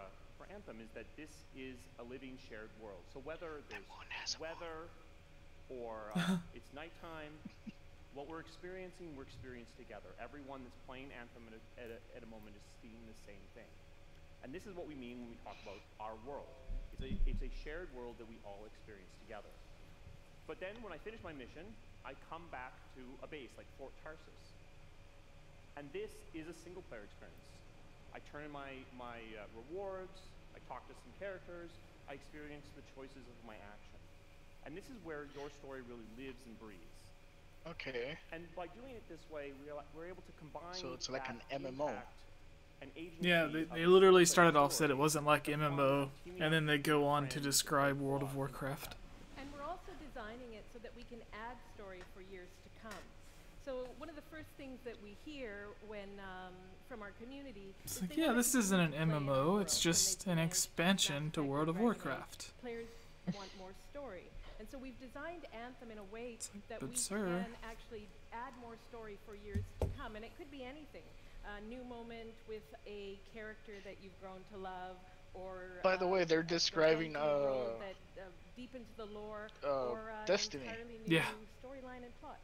Anthem, is that this is a living shared world. So whether there's weather or it's nighttime, what we're experiencing together. Everyone that's playing Anthem at a moment is seeing the same thing. And this is what we mean when we talk about our world. It's a shared world that we all experience together. But then when I finish my mission, I come back to a base like Fort Tarsus. And this is a single player experience. I turn in my rewards, I talk to some characters, I experience the choices of my action. And this is where your story really lives and breathes. Okay. And by doing it this way, we're able to combine. So it's like an MMO. Yeah, they literally started off said it wasn't like MMO, and then they go on to describe World of Warcraft. And we're also designing it so that we can add story for years to come. So one of the first things that we hear when from our community is like, yeah, this isn't an MMO, it's just an expansion to World of Warcraft. Players want more story. And so we've designed Anthem in a way that we can actually add more story for years to come. And it could be anything. A new moment with a character that you've grown to love, or by the way, they're describing world that deep into the lore or Destiny. entirely new Yeah. storyline and plot.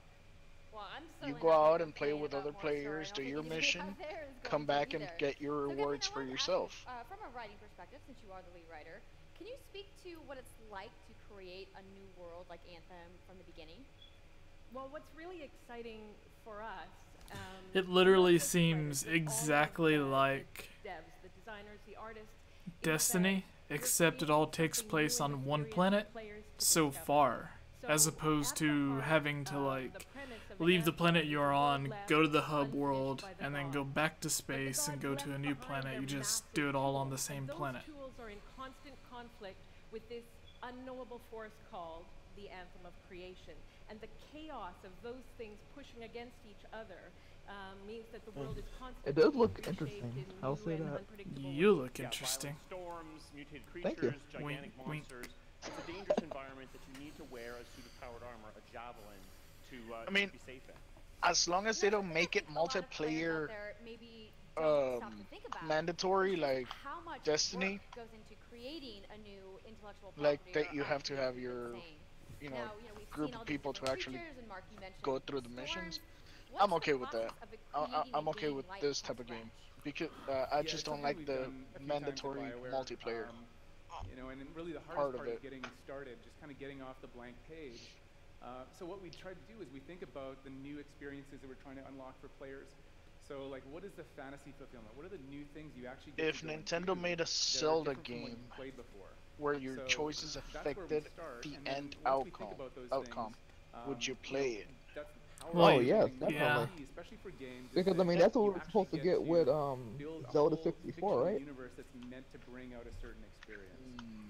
Well, I'm You go out and play with other players, do your mission, come back and get your rewards for yourself. From a writing perspective, since you are the lead writer, can you speak to what it's like to create a new world like Anthem from the beginning? Well, what's really exciting for us, It literally seems exactly like devs, the designers, the artists, Destiny, except it all takes place on one planet so far, as opposed to having to like leave the planet you're on, go to the hub world, and then go back to space and go to a new planet. You just do it all on the same planet. Those tools are in constant conflict with this unknowable force called the Anthem of Creation. And the chaos of those things pushing against each other means that the world is constantly. It does look interesting. I'll say that. You look interesting. Storms, mutated Thank you. creatures, gigantic monsters. It's a dangerous environment that you need to wear a suit of powered armor, a javelin, to I mean, be safe in. As long as they don't make it multiplayer mandatory like Destiny, goes into creating a new intellectual like property that you have to have your, you know, group of people to actually go through the missions. I'm okay with that. I'm okay with this type of game because I just don't like the mandatory multiplayer. You know, and really the part hardest of part it. of getting started, just kind of getting off the blank page. So what we try to do is we think about the new experiences that we're trying to unlock for players. So like, what is the fantasy fulfillment? What are the new things you actually get If to go and Nintendo do made a that are Zelda different from what game you've played before? where your So choices that's where we affected start, the and then end once we think outcome, about those would things, you play it? That's the power Oh of yes, getting definitely. key, especially for games. is Because I that mean that's what you we're actually supposed to get with build a Zelda whole 64, fictional right? universe that's meant to bring out a certain experience.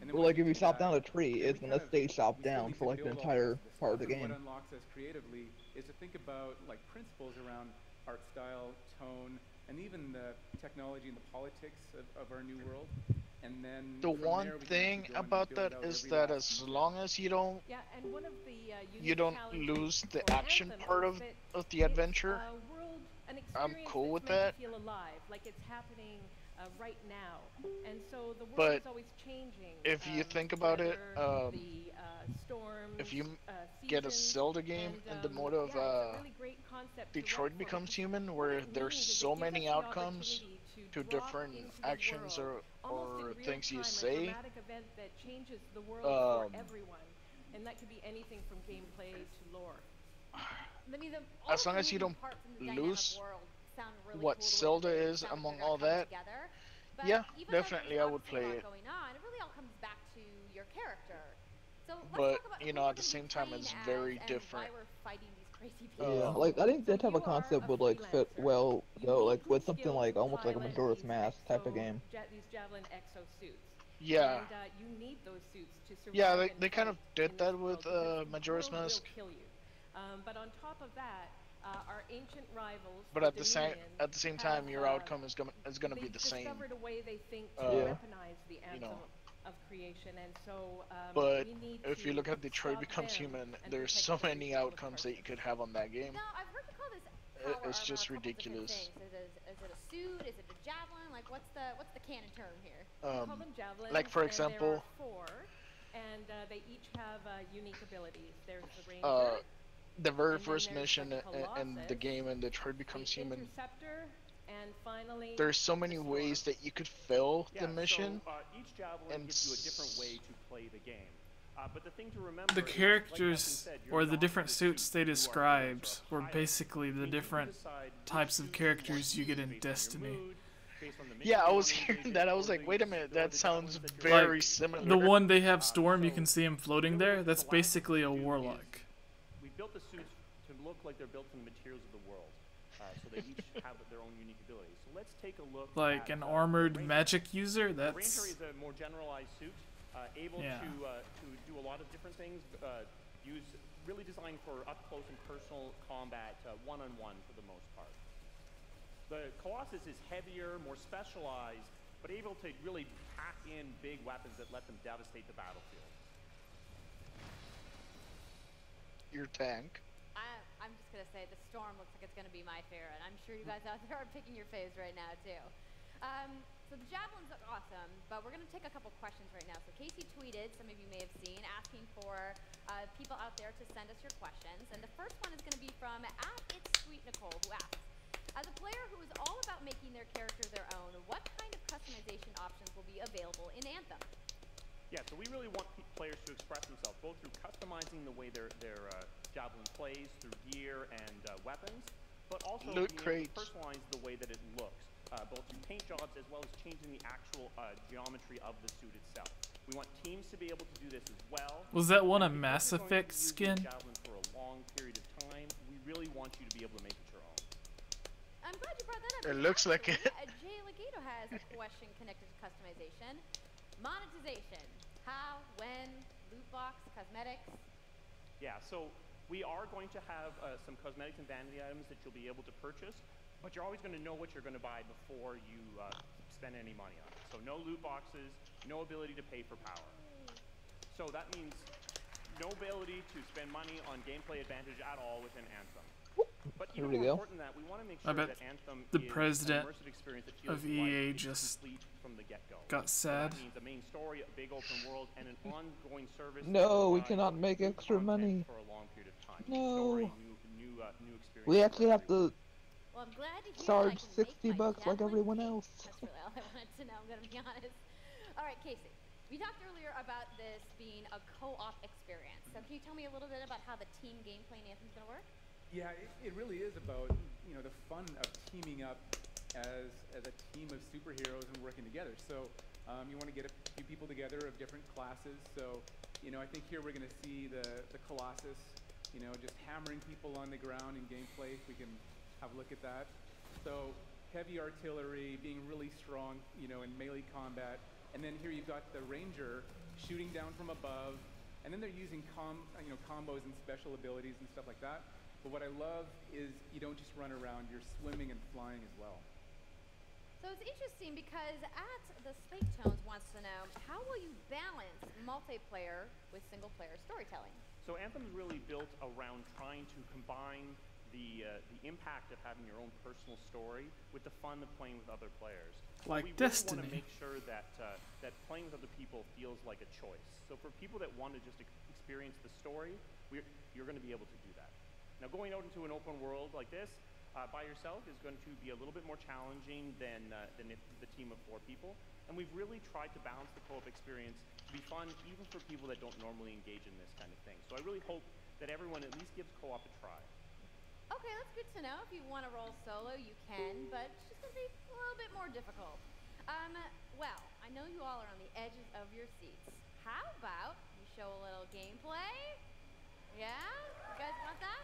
And then Well, once like we if you do chop that, down a tree, then it's we gonna kind of- stay chopped we still down need for to like the build all entire this part of the stuff. And game. what unlocks us creatively is to think about like principles around art style, tone, and even the technology and the politics of our new world. And then The from one there we can thing actually go and about build that out is every that last as long as you don't Yeah, and one of the you don't lose the action part of the adventure, world, an I'm experience cool with that's meant that. to feel alive, like it's happening right now. And so the world But is always changing. if you think about it, whether the storms, if you get a seasons, Zelda game in the mode of yeah, it's a really great concept to Detroit write for. Becomes Human, What where it there's means is so it gives many us the outcomes opportunity to drop different into the actions world, almost in or real things you time, say. a dramatic event that changes the world for Um, everyone, and that could be anything from gameplay to lore. I mean, As long as you don't lose what Zelda is among all that, yeah, definitely I would play it. Going on, it really all comes back to your character. So let's But talk about you know, at the same time, it's very different. why we're fighting these crazy people. Yeah, like I think that type of concept would like fit well, though, like with something like almost like a Majora's Mask type of game. These javelin exosuits. Yeah. And you need those suits to survive. Yeah, and they kind of fight did in that this with world because Majora's the world Mask. will kill you. But on top of that, our ancient rivals, But at the same time, your outcome is gonna be the same. discovered a way they think to weaponize the anthem of creation, and so But we need if you to look at Detroit stop Becomes them Human, and there's protect so the many world outcomes that you could have on that game. Now, I've heard you call this It's just ridiculous. Is it a suit? Is it a javelin? Like, what's the canon term here? We call them javelins, like for and example, there are 4, and they each have unique abilities. There's the ranger, the very and then first there's mission the in the Colossus, game in Detroit Becomes the Human, interceptor, and finally there's so many ways that you could fill the mission. So, each javelin gives you a different way to play the game. But the thing to remember The is, characters, like or the different suits they described, were basically the different types of characters you get in Destiny. Yeah, I was hearing that. I was like, wait a minute, that sounds very similar. The one they have Storm, you can see him floating there. That's basically a warlock. We built the suits to look like they're built from the materials of the world, so they each have their own unique abilities. So let's take a look. Like at, an armored magic user. The Ranger That's is a more generalized suit, able to do a lot of different things. Really designed for up close and personal combat, one-on-one for the most part. The Colossus is heavier, more specialized, but able to really pack in big weapons that let them devastate the battlefield. Your tank. I'm just gonna say the Storm looks like it's gonna be my favorite. I'm sure you guys out there are picking your faves right now too. So the javelins are awesome. But we're going to take a couple questions right now. So Casey tweeted, some of you may have seen, asking for people out there to send us your questions. And the first one is going to be from @It'sSweetNicole, who asks, as a player who is all about making their character their own, what kind of customization options will be available in Anthem? Yeah, so we really want players to express themselves, both through customizing the way their javelin plays, through gear and weapons, but also being able to personalize the way that it looks, both through paint jobs as well as changing the actual geometry of the suit itself. We want teams to be able to do this as well. Was that one a Mass Effect skin? Javelin for a long period of time, we really want you to be able to make it your own. I'm glad you brought that up. It looks like it. Jay Legato has a question connected to customization. Monetization. How, when, loot box, cosmetics? Yeah, so we are going to have some cosmetics and vanity items that you'll be able to purchase, but you're always going to know what you're going to buy before you spend any money on it. So no loot boxes, no ability to pay for power. So that means no ability to spend money on gameplay advantage at all within Anthem. But even more important than that, we want to make sure that Anthem the is president an immersive experience that feels of EA like just complete from the get-go. got sad. So that means a main story, a big open world, and an ongoing service. No, we cannot make extra money. For a long period of time. No. Story, new experience. We actually have to Well, I'm glad to hear charge that I can $60 like everyone else. That's really all I wanted to know, I'm going to be honest. All right, Casey, we talked earlier about this being a co-op experience. So can you tell me a little bit about how the team gameplay in Anthem is going to work? Yeah, it really is about, you know, the fun of teaming up as a team of superheroes and working together. So you want to get a few people together of different classes. So, you know, I think here we're going to see the Colossus, you know, just hammering people on the ground in gameplay. We can have a look at that. So heavy artillery, being really strong, you know, in melee combat. And then here you've got the Ranger shooting down from above. And then they're using combos and special abilities and stuff like that. But what I love is you don't just run around, you're swimming and flying as well. So it's interesting because the Slate Tones wants to know, how will you balance multiplayer with single-player storytelling? So Anthem is really built around trying to combine the impact of having your own personal story with the fun of playing with other players. Like we Destiny. really want to make sure that that playing with other people feels like a choice. So for people that want to just experience the story, you're going to be able to do that. Now, going out into an open world like this by yourself is going to be a little bit more challenging than if the team of 4 people. And we've really tried to balance the co-op experience to be fun, even for people that don't normally engage in this kind of thing. So I really hope that everyone at least gives co-op a try. Okay, that's good to know. If you want to roll solo, you can, but it's just going to be a little bit more difficult. Well, I know you all are on the edges of your seats. How about you show a little gameplay? Yeah? You guys want that?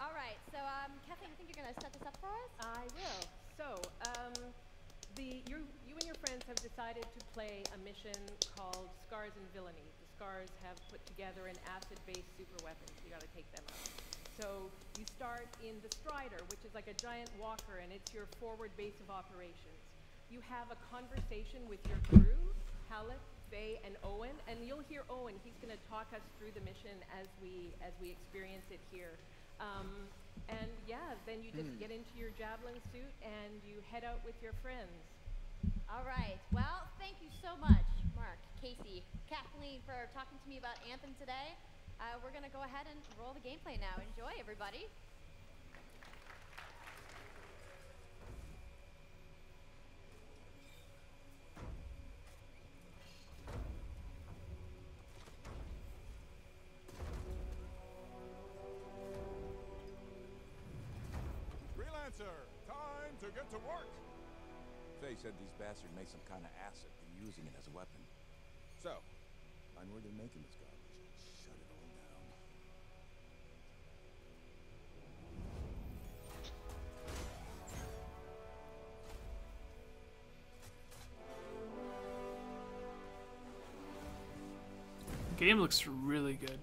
All right, so Kathleen, I think you're going to set this up for us? I will. So, you and your friends have decided to play a mission called Scars and Villainy. The Scars have put together an acid-based super weapon. You got to take them out. So you start in the Strider, which is like a giant walker, and it's your forward base of operations. You have a conversation with your crew, Halleck, Faye, and Owen, and you'll hear Owen. He's going to talk us through the mission as we experience it here. And yeah, then you just get into your javelin suit and you head out with your friends. All right. Well, thank you so much, Mark, Casey, Kathleen, for talking to me about Anthem today. We're going to go ahead and roll the gameplay now. Enjoy, everybody. Time to get to work! Faye said these bastards made some kind of acid. They're using it as a weapon. So, find where they're making this garbage. Shut it all down. The game looks really good.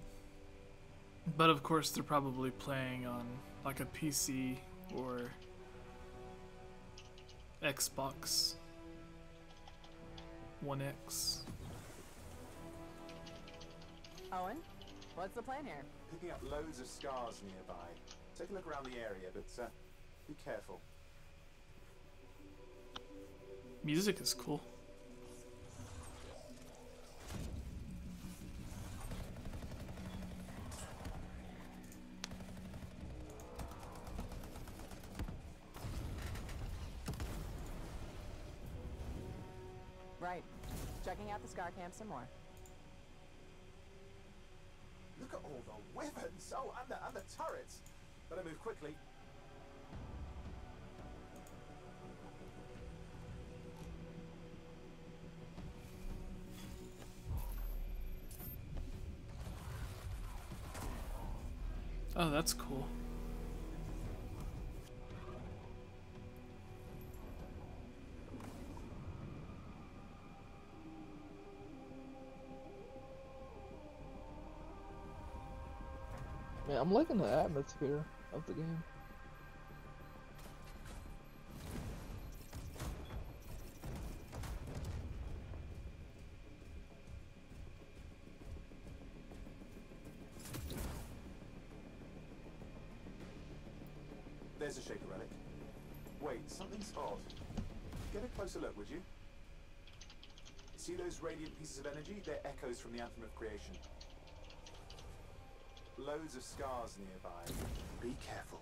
But of course they're probably playing on like a PC or Xbox One X. Owen, what's the plan here? Picking up loads of scars nearby. Take a look around the area, but be careful. Music is cool. Right. Checking out the Scar Camp some more. Look at all the weapons! Oh, and the turrets! Better move quickly. Oh, that's cool. Man, I'm liking the atmosphere of the game. There's a shaker relic. Wait, something's odd. Get a closer look, would you? See those radiant pieces of energy? They're echoes from the Anthem of Creation. Loads of scars nearby. Be careful.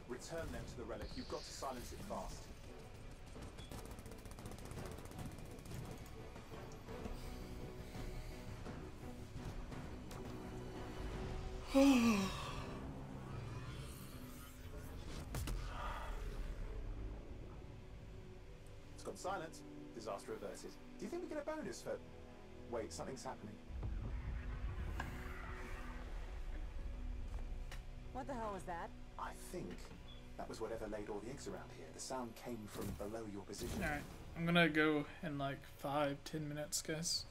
Return them to the relic. You've got to silence it fast. It's gone silent. Disaster averted. Do you think we get a bonus for... Wait, something's happening. What the hell was that? I think that was whatever laid all the eggs around here. The sound came from below your position. Alright, I'm gonna go in like 5-10 minutes, guys.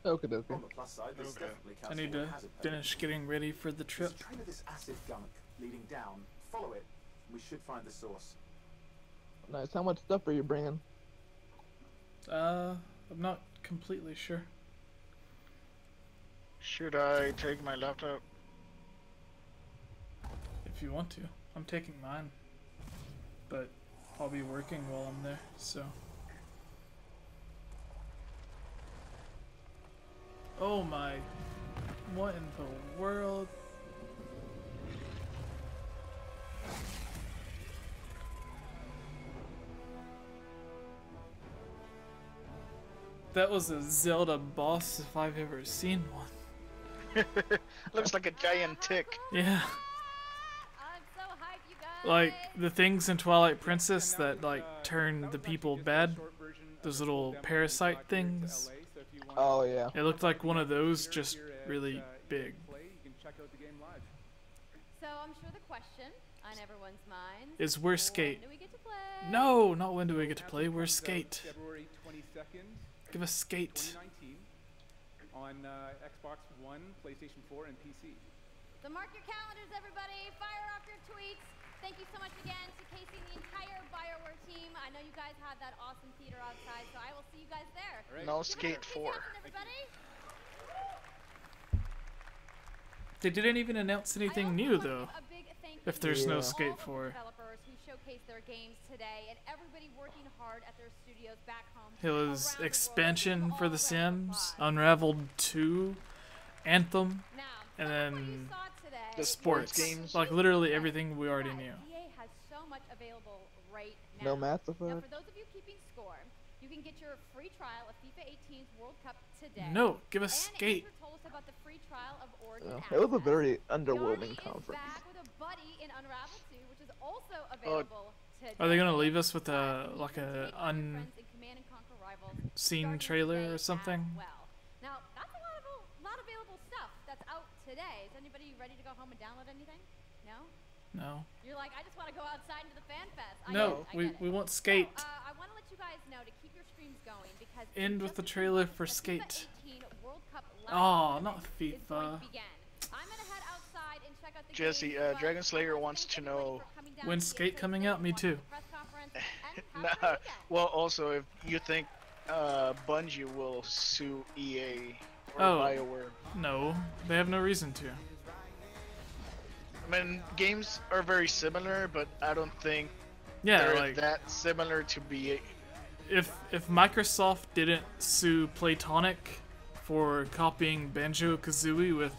Okay. On the plus side, this definitely counts I need for to a hazard pay. finish getting ready for the trip. There's a trail of this acid gunk leading down. Follow it. We should find the source. Nice. How much stuff are you bringing? I'm not completely sure. Should I take my laptop? If you want to. I'm taking mine. But I'll be working while I'm there, so. Oh my. What in the world? That was a Zelda boss if I've ever seen one. Looks like a giant tick. Yeah. Like the things in Twilight Princess that like turn the people bad. Those little parasite things. Oh yeah. It looked like one of those, just really big. So I'm sure the question on everyone's mind Is where's Skate? when do we get to play? No, not when do we get to play. Where's Skate? February 22nd. Give us Skate. 2019 on Xbox One, PlayStation 4, and PC. So mark your calendars, everybody. Fire off your tweets. Thank you so much again to Casey and the entire BioWare team. I know you guys had that awesome theater outside, so I will see you guys there. Right. No Skate 4. They didn't even announce anything new though. If there's no Skate 4. Developers who showcase their games today and everybody working hard at their studios back home. It was expansion for The Sims, Unravel 2, Anthem, and then the sports games. Like literally everything we already knew. EA has so much available right No now. Mass Effect. Now, for those of you keeping score, you can get your free trial of FIFA 18's World Cup today. No, give us Skate. Andrew told us about the free trial of Origin It was a very Johnny underwhelming is conference. back with a buddy in Unravel 2, which is also available today. Are they gonna leave us with a like a unseen trailer or something? Well, now that's a lot of available stuff that's out today. Is anybody ready to go home and download anything? No. No. You're like, I just want to go outside into the fan fest. No, we want Skate. So, I want to let you guys know to keep your streams going because End with the trailer for Skate. World Cup Oh, not FIFA. I'm gonna head outside and check out the Jesse, Dragon Slayer wants to know when's Skate coming out. Me too. Nah, well, also if you think Bungie will sue EA or BioWare. No, they have no reason to. I mean, games are very similar, but I don't think Yeah, they're like that similar to be. If Microsoft didn't sue Playtonic for copying Banjo-Kazooie with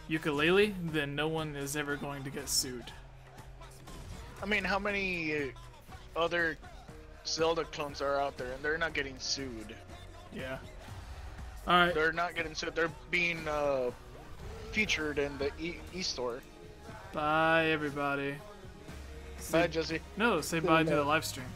ukulele, then no one is ever going to get sued. I mean, how many other Zelda clones are out there, and they're not getting sued? Yeah. All right. They're not getting sued. They're being featured in the e-store. Bye, everybody. Bye, Jesse. No, say bye to the live stream.